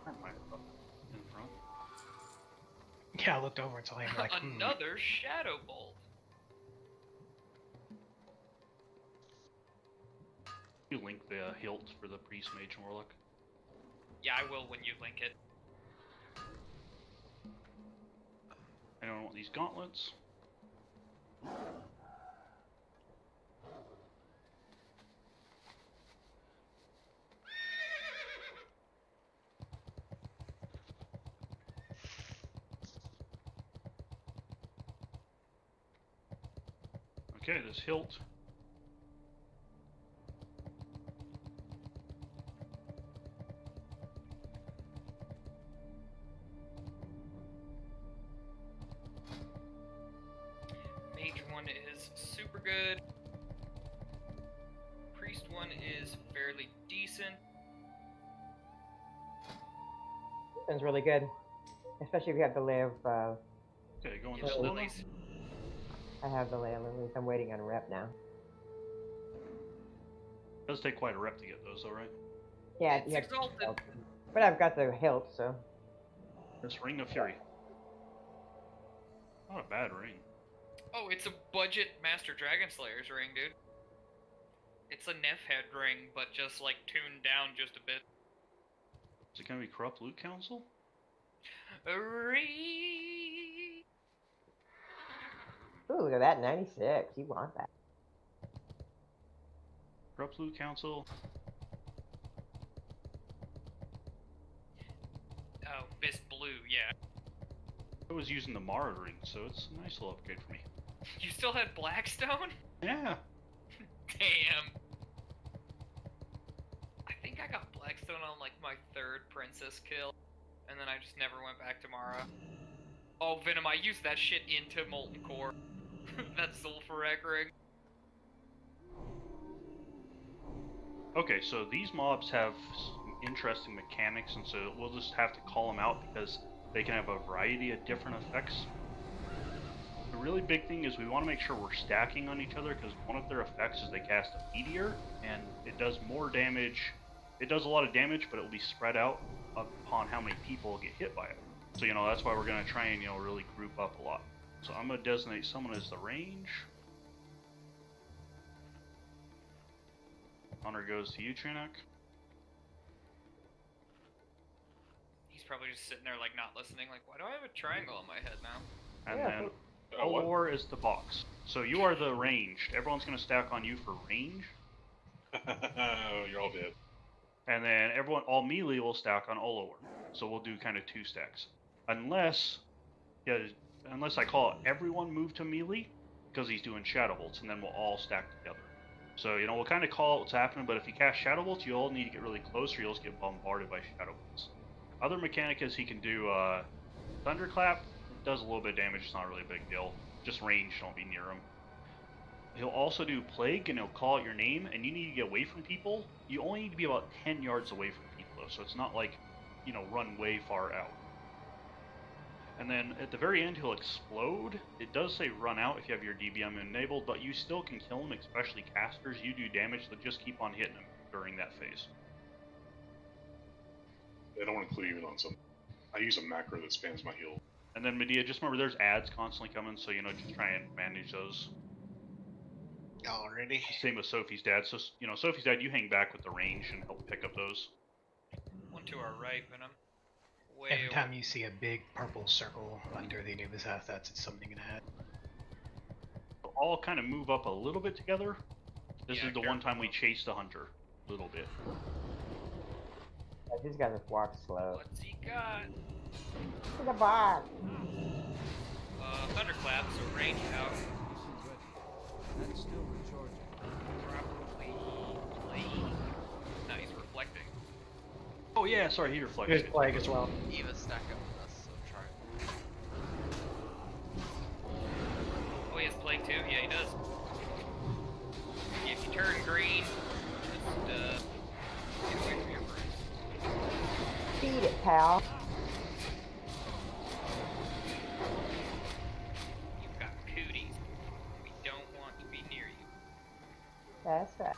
In front. Yeah, I looked over and saw him like, Another Shadow Bolt. You link the hilt for the priest, mage, and warlock. Yeah, I will when you link it. Anyone want these gauntlets? Okay, this hilt. Mage one is super good. Priest one is fairly decent. Sounds really good. Especially if you have to live. Okay, going The slow. lilies. I have the Lay of Lilies. I'm waiting on rep now. It does take quite a rep to get those, though, right? Yeah, It's you have exalted. but I've got the hilt, so. This Ring of Fury. Not a bad ring. Oh, it's a budget Master Dragon Slayer's ring, dude. It's a Neff head ring, but just like tuned down just a bit. Is it gonna be Corrupt Loot Council? Ooh, look at that, 96. You want that. Corrupt Loot Council. Oh, Bis Blue, yeah. I was using the Mara ring, so it's a nice little upgrade for me. You still had Blackstone? Yeah. Damn. I think I got Blackstone on like my third princess kill, and then I just never went back to Mara. Oh, Venom, I used that shit into Molten Core. That Sulfurec ring. Okay, so these mobs have some interesting mechanics, and so we'll just have to call them out because they can have a variety of different effects. The really big thing is we want to make sure we're stacking on each other because one of their effects is they cast a meteor, and it does more damage. It does a lot of damage, but it will be spread out upon how many people get hit by it. So, you know, that's why we're going to try and, you know, really group up a lot. So I'm going to designate someone as the range. Honor goes to you, Trinak. He's probably just sitting there like not listening, like, why do I have a triangle on my head now? And Yeah, then Olor is the box. So you are the ranged. Everyone's going to stack on you for range. You're all dead. And then all melee will stack on Olor. So we'll do kind of two stacks. Unless I call everyone move to melee, because he's doing Shadow Bolts, and then we'll all stack together. So, you know, we'll kind of call out what's happening, but if you cast Shadow Bolts, you all need to get really close or you'll just get bombarded by Shadow Bolts. Other mechanic is he can do Thunderclap. It does a little bit of damage, it's not really a big deal. Just range, don't be near him. He'll also do plague, and he'll call out your name, and you need to get away from people. You only need to be about 10 yards away from people, though, so it's not like, you know, run way far out. And then at the very end, he'll explode. It does say run out if you have your DBM enabled, but you still can kill him, especially casters. You do damage, so just keep on hitting him during that phase. I don't want to cleave in on something. I use a macro that spams my heal. And then Medea, just remember there's ads constantly coming, so, you know, just try and manage those. Already. Same with Sophie's dad. So, you know, Sophie's dad, you hang back with the range and help pick up those. One to our right, Venom. Way Every over. time you see a big purple circle under the Anubis half, that's something gonna happen. They'll all kind of move up a little bit together. This Yeah, is the one time we chased the hunter. A little bit. I just gotta walk slow. What's he got? To the bar. Thunderclap, so range out. That's still recharging. Probably play. No, he's reflecting. Oh yeah, sorry, he reflects. Here's plague as well. Eva stack up with us, so try it. Oh, he has plague too? Yeah, he does. If you turn green, just get away from your friends. Beat it, pal. You've got cooties. We don't want to be near you. That's right.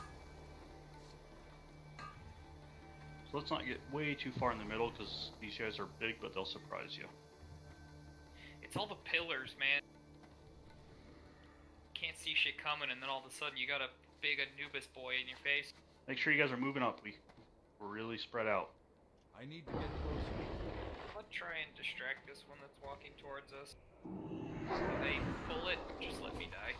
So let's not get way too far in the middle because these guys are big, but they'll surprise you. It's all the pillars, man. Can't see shit coming, and then all of a sudden you got a big Anubis boy in your face. Make sure you guys are moving up. We're really spread out. I need to get closer. Let's try and distract this one that's walking towards us. If they pull it, just let me die.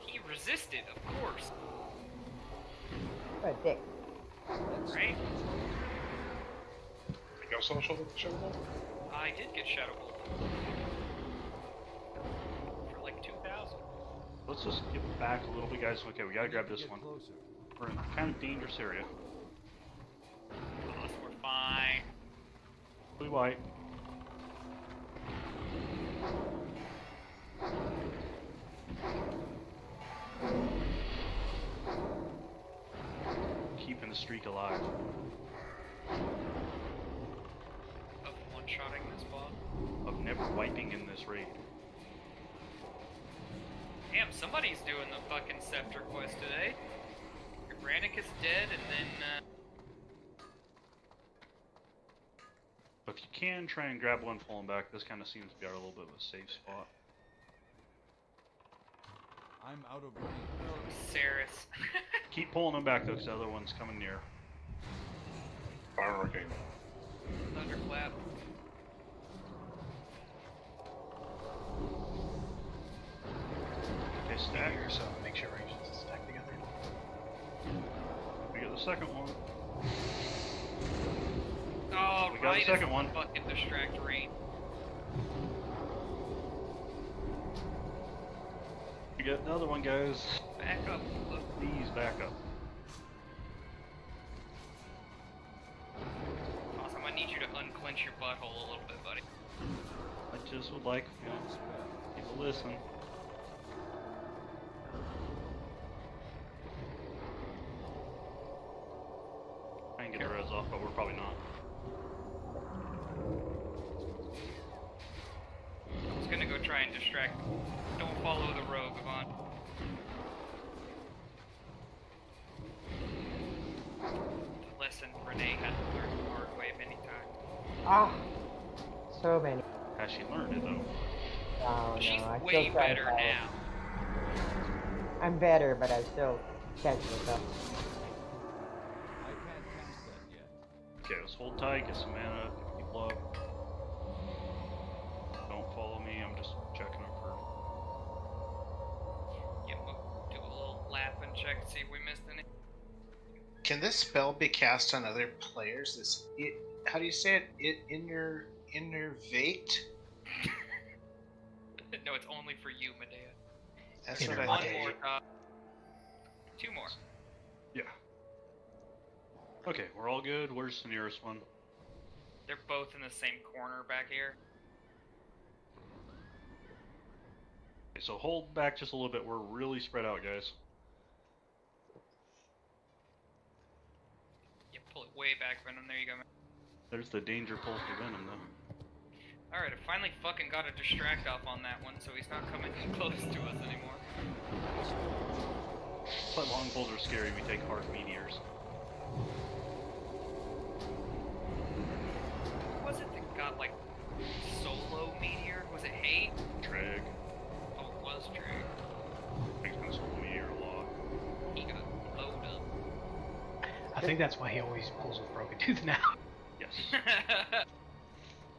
He resisted, of course. What a dick. Right? You got someone shoulder Shadow Ball? I did get Shadow Bolt. For like 2,000. Let's just get back a little bit, guys. Okay, we gotta grab this one. Closer. We're in a kind of dangerous area. Us, we're fine. Blue white. Keeping the streak alive. Of one-shotting this boss. Of never wiping in this raid. Damn, somebody's doing the fucking Scepter quest today. Your Brannicus dead, and then, If you can, try and grab one falling back. This kind of seems to be our little bit of a safe spot. I'm out of range. oh, Ceres. Keep pulling them back though, because the other one's coming near. Fire Arcane. Thunderclap. Okay, stack. Here, so make sure ranges is stacked together. We got the second one. Oh, We got right the second as one. Fucking distract rain. We got another one, guys. Back up. Look. Please back up. Awesome, I need you to unclench your butthole a little bit, buddy. I just would like, you know, people to listen. I can get the res off, but we're probably not. I was gonna go try and distract. Don't follow the rogue, Yvonne. Lesson Renee had to learn the hard way many times. Ah, so many. Has she learned it though? Oh, She's no, I way still try to better follow. now. I'm better, but I still catch myself. I can't cast that yet. Okay, let's hold tight, get some mana, pick people up. Don't follow me, I'm just checking up for. Yeah, we'll do a little lap and check to see if we missed any. Can this spell be cast on other players? This it, how do you say it? It innervate? No, it's only for you, Medea. That's what One I think. more, two more. Yeah. Okay, we're all good. Where's the nearest one? They're both in the same corner back here. so hold back just a little bit. We're really spread out, guys. You pull it way back, Venom. There you go, man. There's the danger pulse for Venom, though. Alright, I finally fucking got a distract off on that one, so he's not coming close to us anymore. But long poles are scary. We take hard meteors. Who was it that got, like, solo meteor? Was it Hate? Treg. Oh, it was Treg. Treg's been solo meteor a lot. He got blowed up. I think that's why he always pulls with Broken Tooth now. Yes.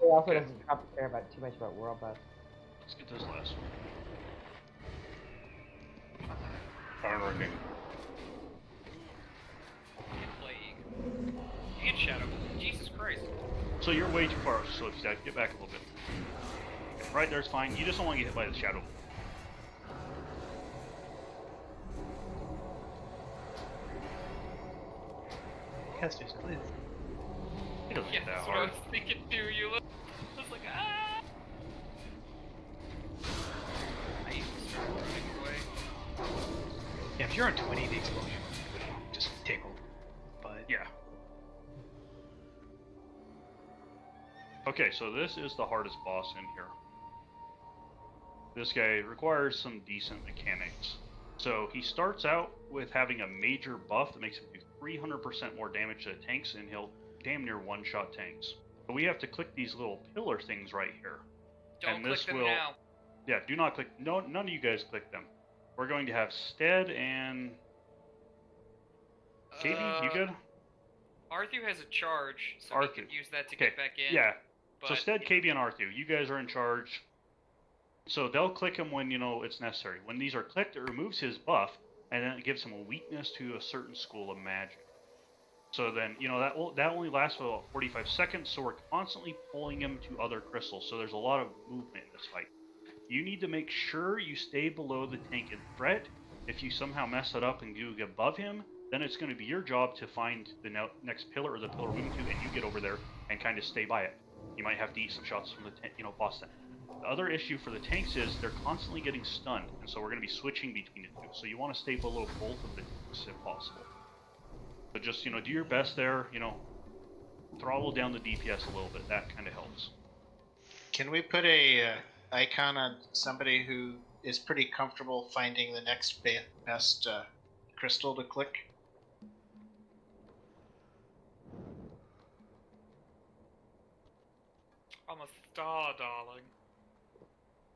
He also doesn't care about too much about World Bus. Let's get this last one. Iron Ring. Plague. And Shadow. Jesus Christ. So you're way too far, so if you get back a little bit. Okay, right there's fine. You just don't want to get hit by the shadow. Caster's glitch. It doesn't Yeah, get that that's what I hard. was thinking too. You look. I was like, ah! I used to start running away. Yeah, if you're on 20, the explosion would just tickle. But Yeah. Okay, so this is the hardest boss in here. This guy requires some decent mechanics. So he starts out with having a major buff that makes him do 300% more damage to the tanks, and he'll damn near one-shot tanks. But we have to click these little pillar things right here. Don't and click this them will, now. Yeah, do not click. No, none of you guys click them. We're going to have Stead and Katie. You good? Arthur has a charge, so Arthur. we can use that to Okay, get back in. Yeah. So but- Stead, KB, and Arthur, you guys are in charge. So they'll click him when it's necessary. When these are clicked, it removes his buff, and then it gives him a weakness to a certain school of magic. So then, that only lasts for about 45 seconds, so we're constantly pulling him to other crystals, so there's a lot of movement in this fight. You need to make sure you stay below the tank in threat. If you somehow mess it up and you get above him, then it's going to be your job to find the next pillar or the pillar we're moving to, and you get over there and kind of stay by it. You might have to eat some shots from the boss tank. The other issue for the tanks is they're constantly getting stunned, and so we're going to be switching between the two. So you want to stay below both of the tanks if possible. So just, do your best there, throttle down the DPS a little bit. That kind of helps. Can we put a icon on somebody who is pretty comfortable finding the next best crystal to click? I'm a star, darling.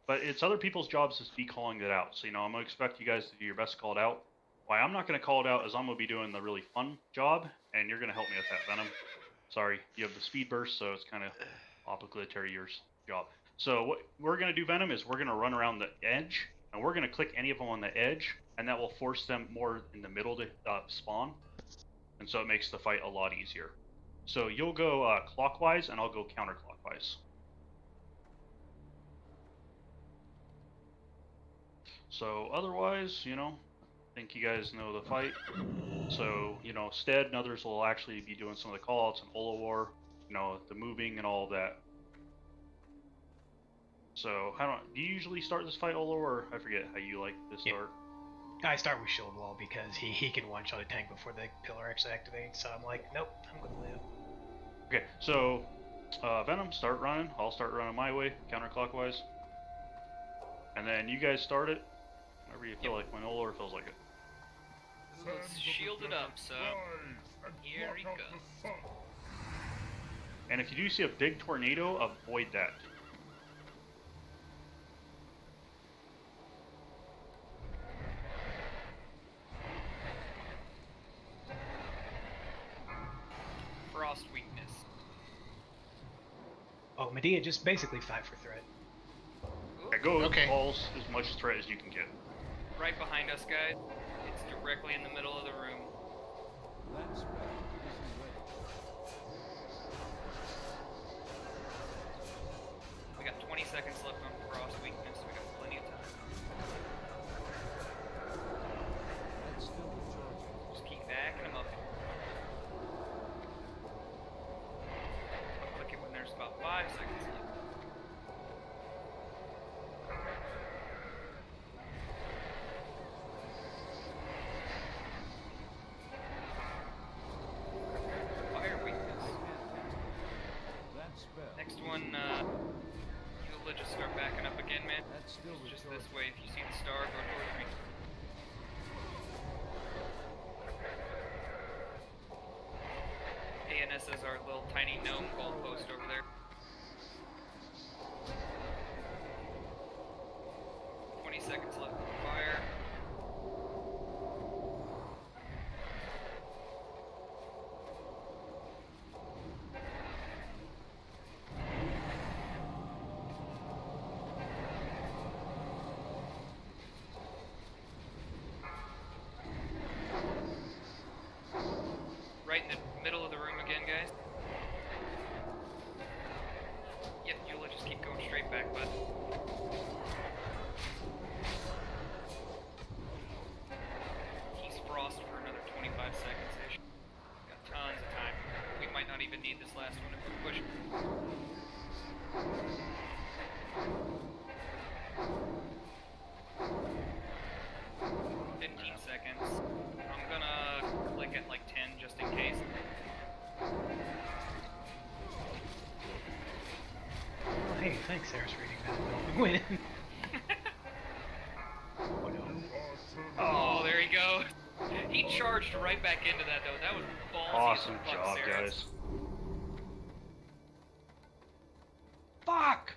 But it's other people's jobs to be calling it out. So, I'm going to expect you guys to do your best to call it out. Why I'm not going to call it out is I'm going to be doing the really fun job, and you're going to help me with that, Venom. Sorry, you have the speed burst, so it's kind of obligatory your job. So what we're going to do, Venom, is we're going to run around the edge, and we're going to click any of them on the edge, and that will force them more in the middle to spawn. And so it makes the fight a lot easier. So you'll go clockwise, and I'll go counterclockwise. So otherwise, I think you guys know the fight. So, Stead and others will actually be doing some of the callouts and Ola War, the moving and all of that. So, do you usually start this fight, Ola, or I forget how you like to start? I start with Shield Wall because he can one-shot a tank before the pillar actually activates, so I'm like, nope, I'm going to live. Okay, so Venom, start running. I'll start running my way, counterclockwise. And then you guys start it whenever you feel like, when Ola feels like it. Let's shield it up, so here he comes. And if you do see a big tornado, avoid that. Frost weakness. Oh, Medea, just basically fight for threat. Yeah, go balls as much threat as you can get. Right behind us, guys. It's directly in the middle of the room. Lens spec isn't ready. We got 20 seconds left on Frost weakness. We got plenty of time. That's still the charge. Just keep backing him up. I'll click it when there's about 5 seconds left. You see the star go towards me? ANS is our little tiny gnome goalpost over there. 20 seconds left on the fire. Right in the middle of the room again, guys. Yep, you'll just keep going straight back, bud. He's frost for another 25 seconds-ish. Got tons of time. We might not even need this last one if we push. 15 seconds. I'm gonna click at like 10 just in case. Oh, hey, thanks, Sarah's reading that. Win. Oh no. Oh, there he goes. He charged right back into that though. That was ballsy. Awesome as fuck, job, Sarah. guys. Fuck!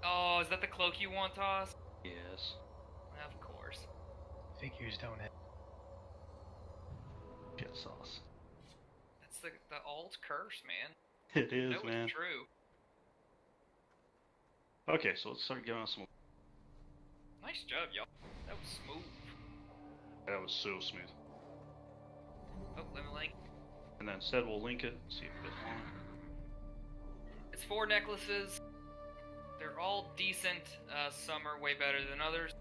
Oh, is that the cloak you want, Toss? Yes. Of course. Figures don't have. Shit sauce. That's the alt curse, man. It is, that was man. true. Okay, so let's start giving us some. Nice job, y'all. That was smooth. That was so smooth. Oh, let me link. And then instead we'll link it, see if it does one. It's 4 necklaces. They're all decent. Some are way better than others.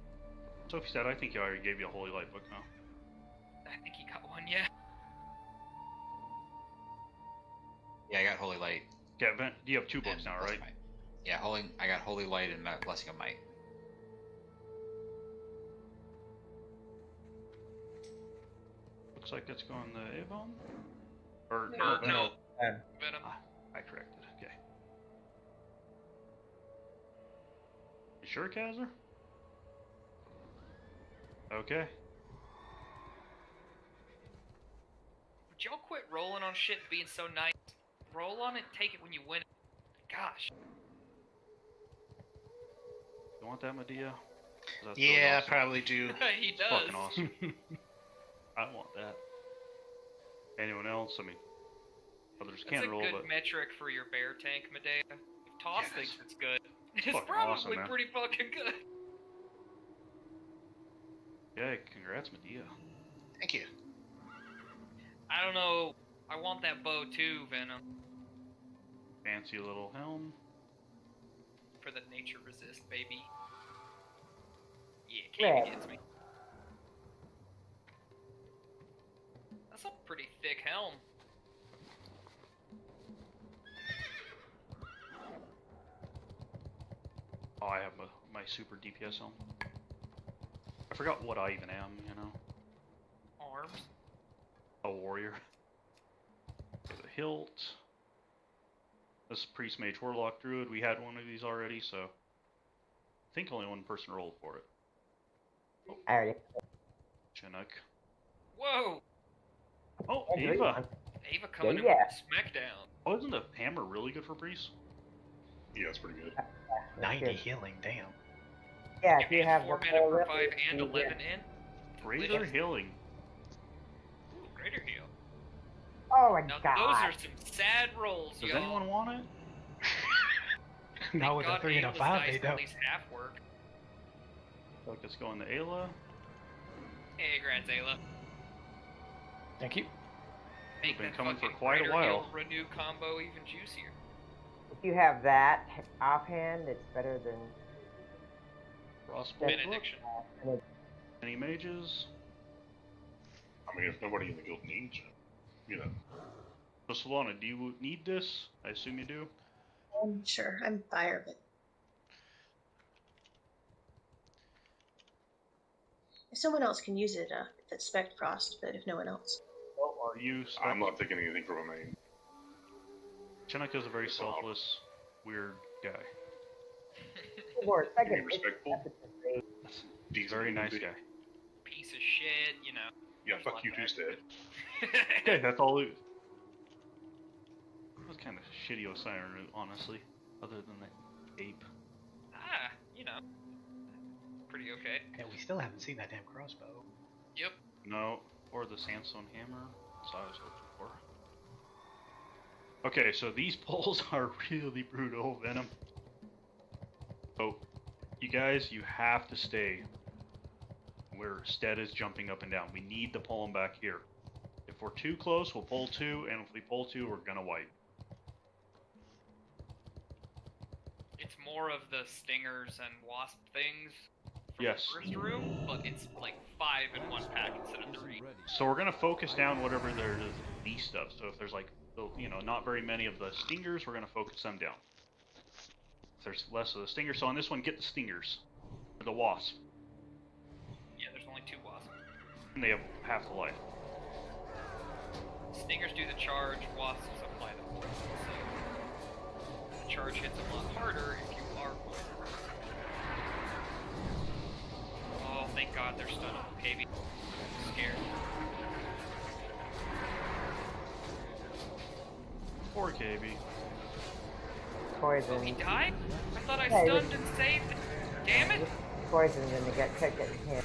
Sophie said, I think I already gave you a Holy Light book now. I think he got one, yeah. Yeah, I got Holy Light. Yeah, Ben, you have 2 books and now, Blessing right? Might. Yeah, I got Holy Light and Blessing of Might. Looks like it's going to Avon? Or, No, Venom. no. Venom. I corrected, okay. You sure, Kazzer? Okay. Would y'all quit rolling on shit and being so nice? Roll on it, take it when you win it. Gosh. You want that, Medea? That's Yeah, really I awesome. probably do. He It's does. fucking awesome. I want that. Anyone else? I mean, others That's can't a roll, good but metric for your bear tank, Medea. If Toss Yes. thinks it's good, it's fucking probably awesome, man. pretty fucking good. yeah, congrats, Medea. Thank you. I don't know. I want that bow too, Venom. Fancy little helm. For the nature resist, baby. Yeah, Katie gets me. That's a pretty thick helm. Oh, I have my super DPS helm. I forgot what I even am, you know. Arms. A warrior. With a hilt. This priest, mage, warlock, druid. We had one of these already, so I think only one person rolled for it. I already. Chinook. Whoa! Oh, I agree. Eva. Ava coming in Yeah. with smackdown. Oh, isn't the hammer really good for priests? Yeah, it's pretty good. 90 healing, damn. Yeah, if you have 4 the mana full for limit, 5 and you 11 get- in. Greater Delicious. healing. Ooh, greater heal. Oh my Now god. those are some sad rolls, Does y'all. anyone want it? Not with a God, 3 and a Ayla's 5, dice they at don't. least half work. Like it's going to Ayla. Hey, Grand Ayla. Thank you. Make Been that coming for fucking quite a greater while. heal renew combo even juicier. If you have that offhand, it's better than Frostbolt. Benediction. Any mages? I mean, if nobody in the guild needs it, you know. So Solana, do you need this? I assume you do. Sure, I'm buyer of it. If someone else can use it, if it's Spec Frost, but if no one else. Well, are you? I'm not taking anything from a main. Chinook is a very selfless, weird guy. for a Be second. respectful. Decent Very human nice being. guy. Piece of shit, you know. Yeah, There's a fuck lot you to too, add to Stead. it. Okay, that's all. It was kind of shitty Osiren route, honestly. Other than the ape. Ah, you know. Pretty okay. And we still haven't seen that damn crossbow. Yep. No, or the sandstone hammer. That's what I was hoping for. Okay, so these poles are really brutal, Venom. So, you guys, you have to stay where Stead is jumping up and down. We need to pull him back here. If we're too close, we'll pull 2, and if we pull 2, we're gonna wipe. It's more of the stingers and wasp things from Yes. the first room, but it's like 5 in one pack instead of 3. So we're gonna focus down whatever there's least of. So if there's like, you know, not very many of the stingers, we're gonna focus them down. If there's less of the stingers, so on this one, get the stingers, or the wasp, Yeah, there's only 2 wasps. and they have half the life. Stingers do the charge, wasps apply the poison. So the charge hits a lot harder if you are poisoned. Oh, thank God they're stunned on the KB. I'm scared. Poor KB. Poison. Oh, he died? I thought I Yeah, he stunned was- and saved it. Damn it! Poisoned and they got kept getting hit.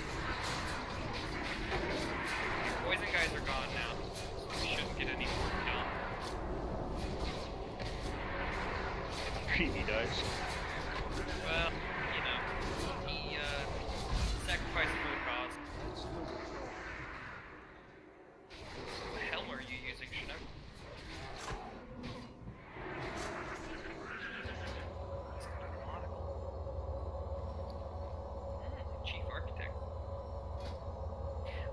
Poison guys are gone now. So we shouldn't get any more count. Creepy dies. Well, you know, he sacrificed for the cause. What the hell are you using, Chinook? Chief Architect.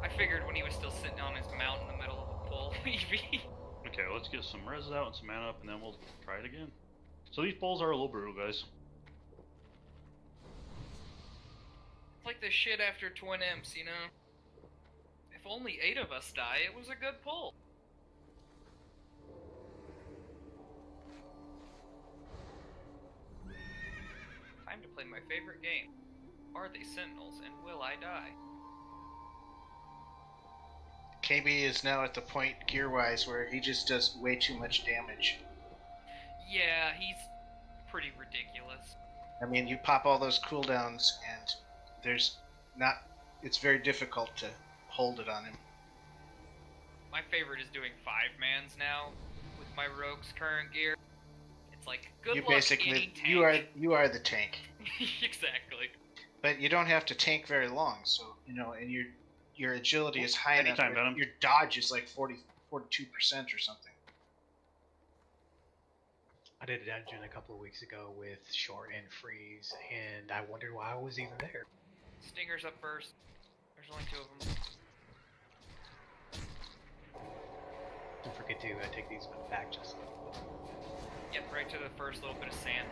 I figured when he was still sitting on his mount in the middle of a pool, EV. Okay, let's get some res out and some mana up, and then we'll try it again. So these poles are a little brutal, guys. It's like the shit after Twin Imps, you know? If only 8 of us die, it was a good pull. Time to play my favorite game. Are they Sentinels, and will I die? KB is now at the point gear-wise where he just does way too much damage. Yeah, he's pretty ridiculous. I mean, you pop all those cooldowns, and there's not. It's very difficult to hold it on him. My favorite is doing 5-mans now with my rogue's current gear. It's like good You luck basically any tank. you are the tank, Exactly. but you don't have to tank very long. So and your agility is high enough. Anytime, where Venom. Your dodge is like 42% or something. I did a dungeon a couple of weeks ago with short and freeze, and I wondered why I was even there. Stinger's up first. There's only 2 of them. Don't forget to take these back just. Yep, right to the first little bit of sand.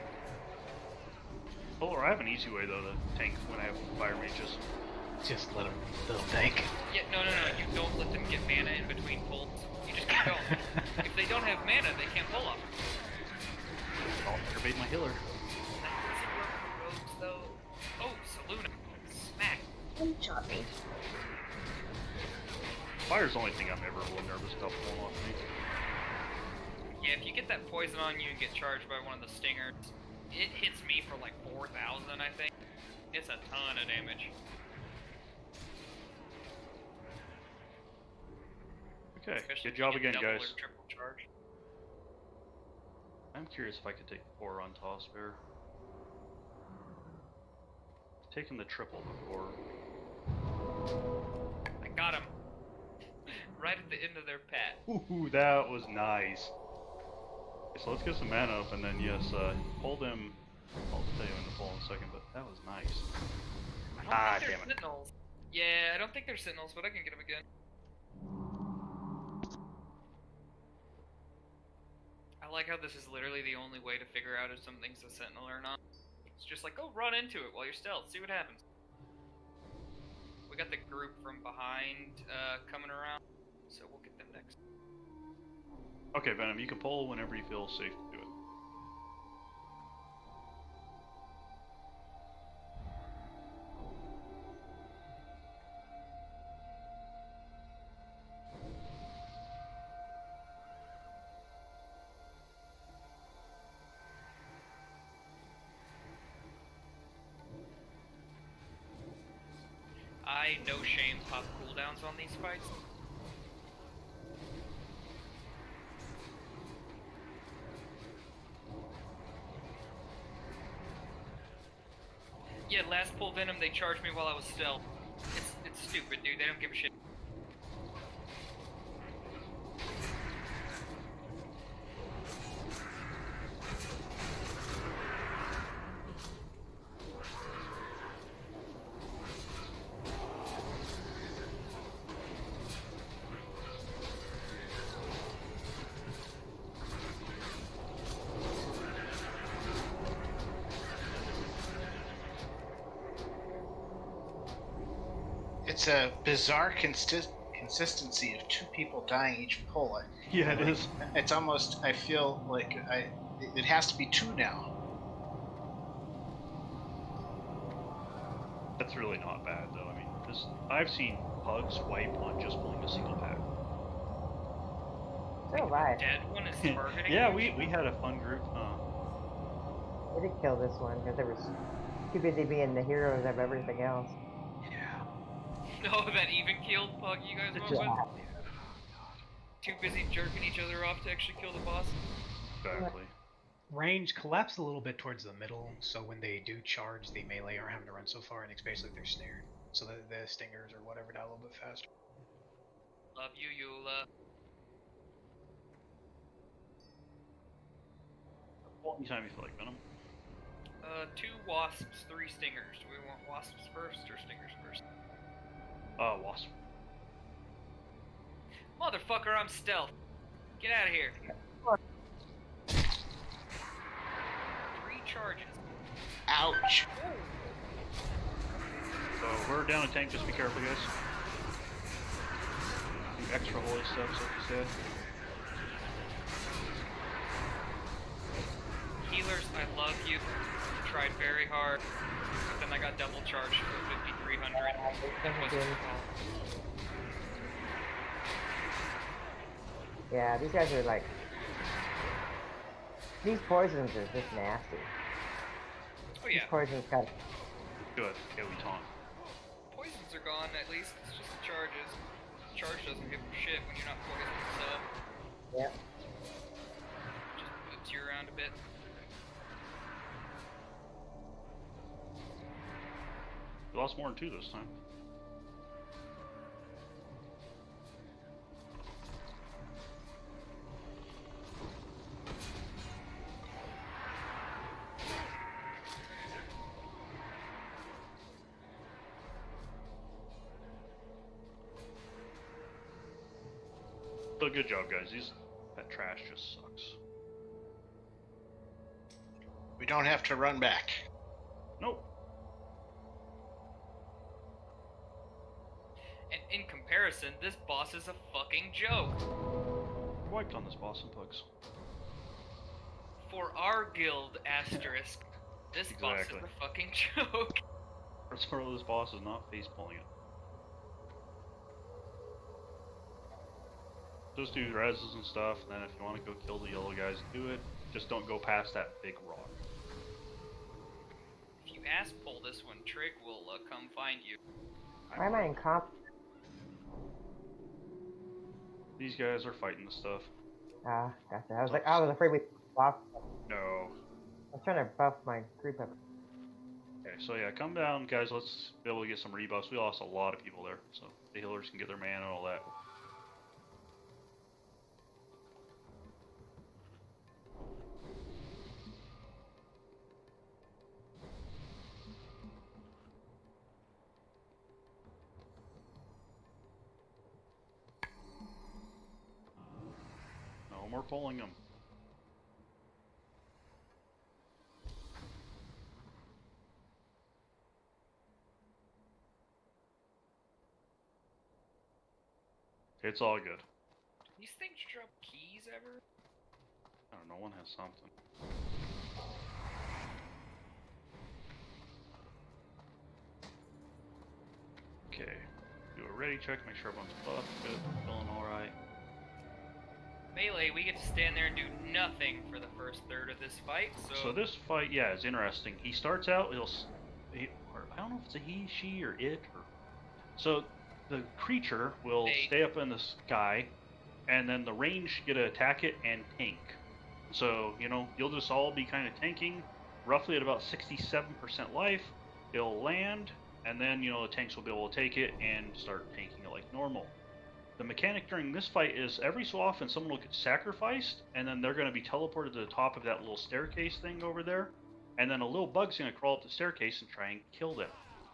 Oh, or I have an easy way though to tank when I have fire mages. Just let them tank. Yeah, no, you don't let them get mana in between pulls. You just keep going. If they don't have mana, they can't pull off. I'll activate my healer. That doesn't work for rogues, though. Oh, Saluna. Smack. Don't shot me. Fire's the only thing I'm ever a little nervous about pulling off me. Yeah, if you get that poison on you and get charged by one of the stingers, it hits me for like 4,000, I think. It's a ton of damage. Okay, Especially good if job you get again, double guys. or triple charge. I'm curious if I could take 4 on Toss Bear. Taking the triple before. I got him. Right at the end of their pad. Ooh, that was nice. Okay, so let's get some mana up, and then yes, pull them. I'll tell you when to pull in a second, but that was nice. I don't think they're sentinels. Yeah, I don't think they're sentinels, but I can get them again. I like how this is literally the only way to figure out if something's a sentinel or not. It's just like, go run into it while you're stealth, see what happens. We got the group from behind coming around, so we'll get them next. Okay, Venom, you can pull whenever you feel safe to do it. I no shame pop cooldowns on these fights. Yeah, last pull Venom, they charged me while I was stealth. It's stupid, dude. They don't give a shit. It's a bizarre consistency of 2 people dying each pull. Yeah, it is. It's almost, I feel like it has to be 2 now. That's really not bad, though. I mean, I've seen pugs wipe on just pulling a single pack. So have I. Dead one is targeting. Yeah, we had a fun group. I did kill this one because they were too busy being the heroes of everything else. No, that even killed pug you guys went with? Too busy jerking each other off to actually kill the boss? Exactly. Range collapsed a little bit towards the middle, so when they do charge, the melee aren't having to run so far, and it's basically they're snared. So the stingers or whatever die a little bit faster. Love you, Eula. Anytime you feel like Venom. 2 wasps, 3 stingers. Do we want wasps first or stingers first? Wasp. Motherfucker, I'm stealth. Get out of here. 3 charges. Ouch. So we're down a tank, just be careful, guys. Do extra holy steps, like you said. Healers, I love you. You tried very hard. But then I got double charged for 5,300. That wasn't your fault. Yeah, these guys are like... These poisons are just nasty. Oh yeah. These poisons got... Good. Yeah, we taunt. Poisons are gone, at least. It's just the charges. Charge doesn't hit for shit when you're not poisoned, so... Yep. Just moves you around a bit. We lost more than 2 this time. So good job, guys. That trash just sucks. We don't have to run back. Nope. And in comparison, this boss is a fucking joke. We wiped on this boss in pugs. For our guild, asterisk, this boss is a fucking joke. First part of this boss is not face pulling it. Just do reses and stuff, and then if you want to go kill the yellow guys, do it. Just don't go past that big rock. If you ass pull this one, Trig will come find you. Why am I in comp? These guys are fighting the stuff. Ah, gotcha. I was afraid we buff. No. I was trying to buff my group up. Okay, so yeah, come down, guys. Let's be able to get some rebuffs. We lost a lot of people there, so the healers can get their mana and all that. No more pulling them. It's all good. Do these things drop keys ever? I don't know, one has something. Okay, do a ready check, make sure everyone's buffed, good, feeling alright. Melee, we get to stand there and do nothing for the first third of this fight, So this fight, yeah, is interesting. He starts out, I don't know if it's a he, she, or it, or So the creature will stay up in the sky, and then the range get to attack it and tank. So, you know, you'll just all be kind of tanking, roughly at about 67% life. It'll land, and then, you know, the tanks will be able to take it and start tanking it like normal. The mechanic during this fight is every so often someone will get sacrificed, and then they're going to be teleported to the top of that little staircase thing over there, and then a little bug's going to crawl up the staircase and try and kill them.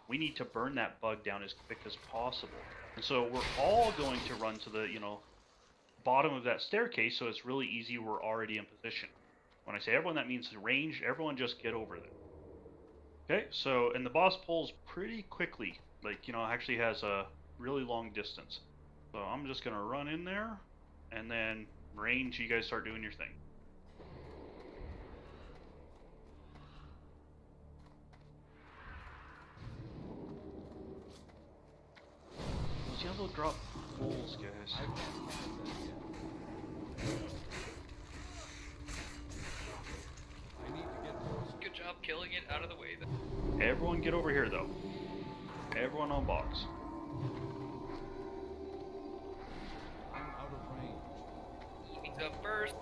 We need to burn that bug down as quick as possible. And so we're all going to run to the, you know, bottom of that staircase, so it's really easy. We're already in position. When I say everyone, that means the range. Everyone just get over there. Okay, so, and the boss pulls pretty quickly. Like, you know, actually has a really long distance. So I'm just going to run in there, and then range, you guys start doing your thing. Those yellow drop pulls, guys. Good job killing it out of the way. Everyone get over here, though. Everyone on box. I'm out of range. He's up first.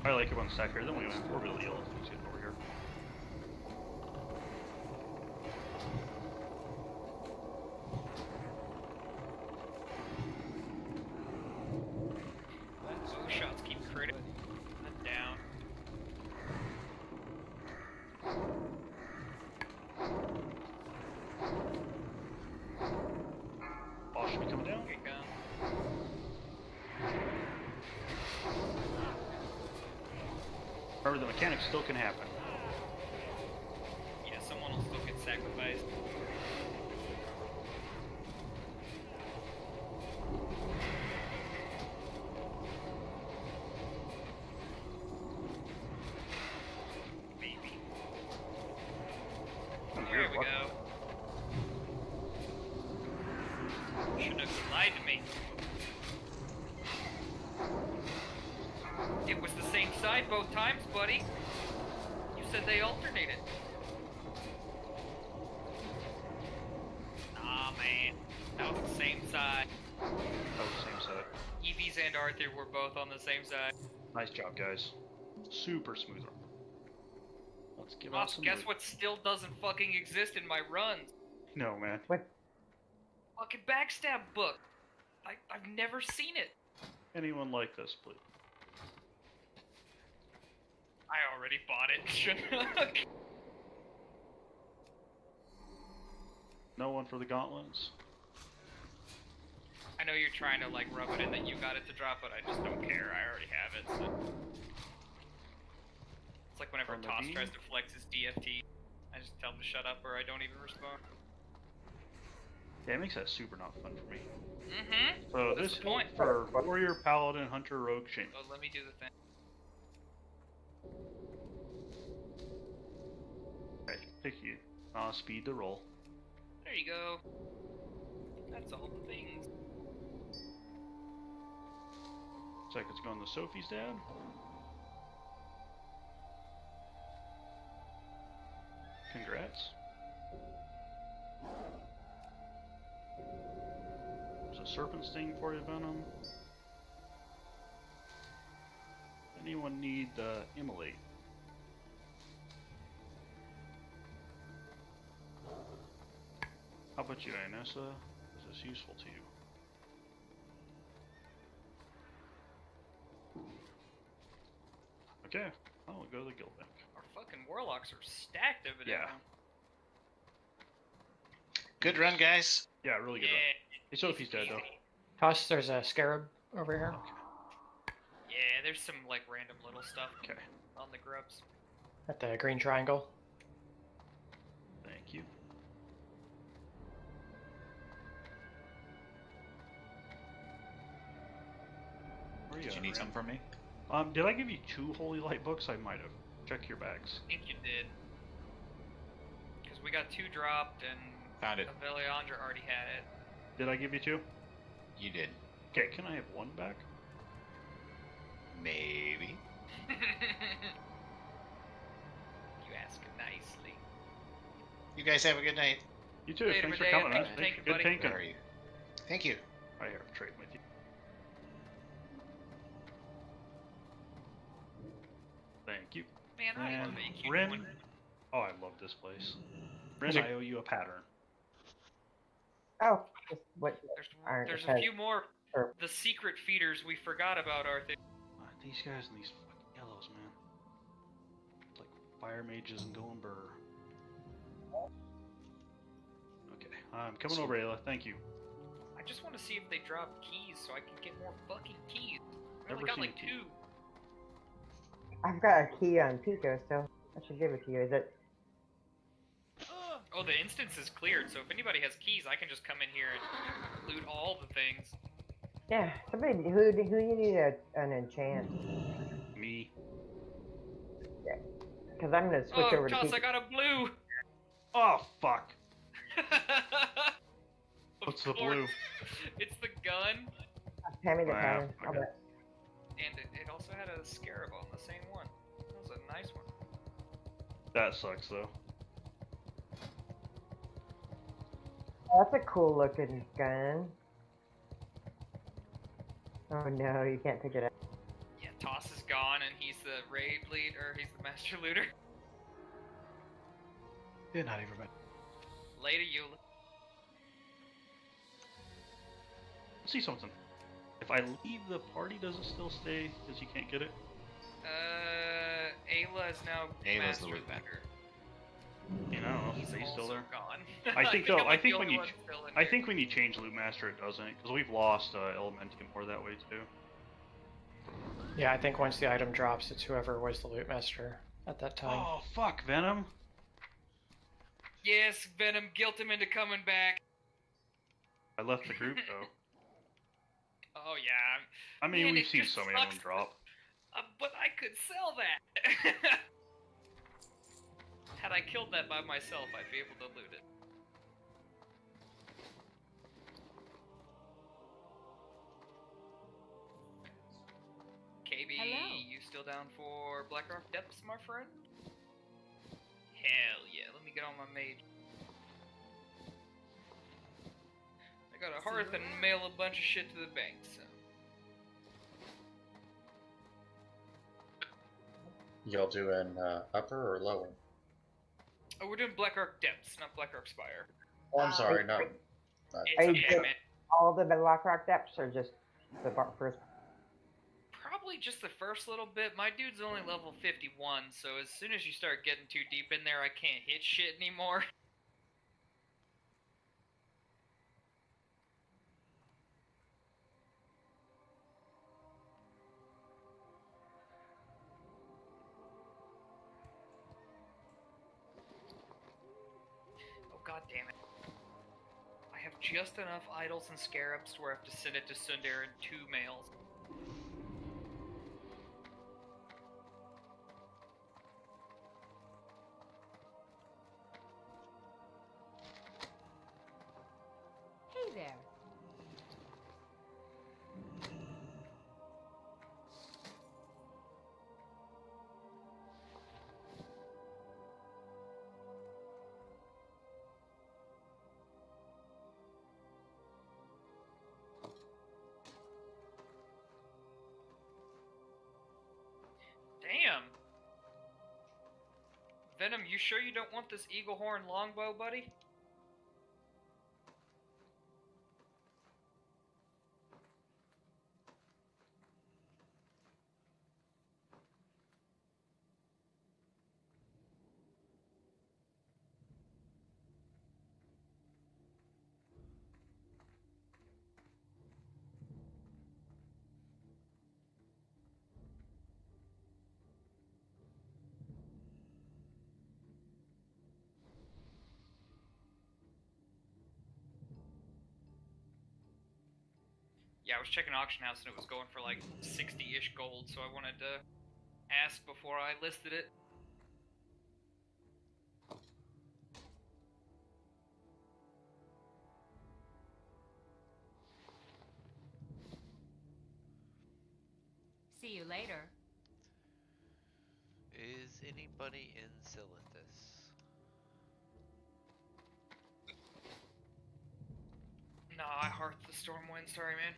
I like it on stack here. Then we went 4-wheel yellow. Let's get over here. Oh, shots keep critting. I'm down. Boss should be coming down. Okay, gun. Remember, the mechanics still can happen. Yeah, someone will still get sacrificed. Maybe. There we go. Shouldn't have lied to me. It was the same side both times, buddy. You said they alternated. Nah, man. That was the same side. That was the same side. Evie's and Arthur were both on the same side. Nice job, guys. Super smooth run. Let's give out Boss, some guess loot. what still doesn't fucking exist in my runs? No, man. What? Fucking backstab book. I've never seen it. Anyone like this, please? I already bought it. No one for the gauntlets? I know you're trying to like rub it in that you got it to drop, but I just don't care. I already have it. So. It's like whenever From the Toss beam? tries to flex his DFT, I just tell him to shut up or I don't even respond. Yeah, it makes that super not fun for me. Mm-hmm. So That's this the point. for warrior, paladin, hunter, rogue, shaman. Oh, let me do the thing. Okay, pick you. Speed the roll. There you go. That's all the things. Looks like it's going to Sophie's dad. Congrats. There's a serpent sting for you, Venom. Anyone need immolate? How about you, Inessa? Is this useful to you? Okay, I'll go to the guild bank. Our fucking warlocks are stacked over there. Yeah. now. Good run, guys. Yeah, really good run. Hey, Sophie's dead though. Toss, there's a scarab over here. Yeah, there's some like random little stuff Okay. on the grubs. At the green triangle. Thank you. Where are Did you at, need Ram? something from me? Did I give you 2 Holy Light books? I might have. Check your bags. I think you did. Because we got 2 dropped and Found it. Aveliandra already had it. Did I give you 2? You did. Okay, can I have one back? Maybe. You ask nicely. You guys have a good night. You too. Later, Thanks for Medea. coming, man. Thanks for Thanks tanking, for good buddy. tanking. Where are you? Thank you. Right here, I'm trading with you. Thank you. Man, I love And AQ20. Rin. Oh, I love this place. Rin, I owe you a pattern. Oh, just what aren't There's a because- few more. or- The secret feeders we forgot about, Arthur. These guys and these fucking yellows, man. It's like fire mages and Goldenburr. Okay, I'm coming over, Ayla. Thank you. I just want to see if they drop keys so I can get more fucking keys. I only Never got seen like a key. 2. I've got a key on Pico still. I should give it to you. Is it? Oh, the instance is cleared, so if anybody has keys, I can just come in here and loot all the things. Yeah. Somebody who you need an enchant? Me. Yeah. Because I'm gonna switch over to Toss, Pico. I got a blue! Oh, fuck. Of What's the course. blue? It's the gun, Hand me the Ah, pattern. I'll okay. bet. and it also had a scarab on the same one. That was a nice one. That sucks, though. Oh, that's a cool looking gun. Oh no, you can't pick it up. Yeah, Toss is gone, and he's the raid lead, or he's the master looter. Good night, everybody. Later, Eula. Let's see something. If I leave the party, does it still stay? Because you can't get it? Ayla is now Ayla's the master loot man. looter. You know, He's is he still also there? gone. I think I'm so. I like think the when only you, one still in I here. think when you change Loot Master, it doesn't, because we've lost Elementium more that way too. Yeah, I think once the item drops, it's whoever was the loot master at that time. Oh fuck, Venom! Yes, Venom, guilt him into coming back. I left the group though. Oh yeah. I mean, Man, we've it seen just so many of sucks them drop. But I could sell that. Had I killed that by myself, I'd be able to loot it. KB, Hello. you still down for Blackrock Depths, my friend? Hell yeah, let me get on my mage. I got a hearth and mail a bunch of shit to the bank, so. Y'all doing upper or lower? Oh, we're doing Blackrock Depths, not Blackrock Spire. Oh, I'm sorry, not. Are you It's doing man. all the Blackrock depths or just the first? Probably just the first little bit. My dude's only level 51, so as soon as you start getting too deep in there, I can't hit shit anymore. Oh god damn it. I have just enough idols and scarabs to where I have to send it to Sundar in 2 mails. Hey there. Damn! Venom, you sure you don't want this eagle horn longbow, buddy? Yeah, I was checking auction house and it was going for like 60-ish gold, so I wanted to ask before I listed it. See you later. Is anybody in Silithus? Nah, I hearth the Stormwind. Sorry, man.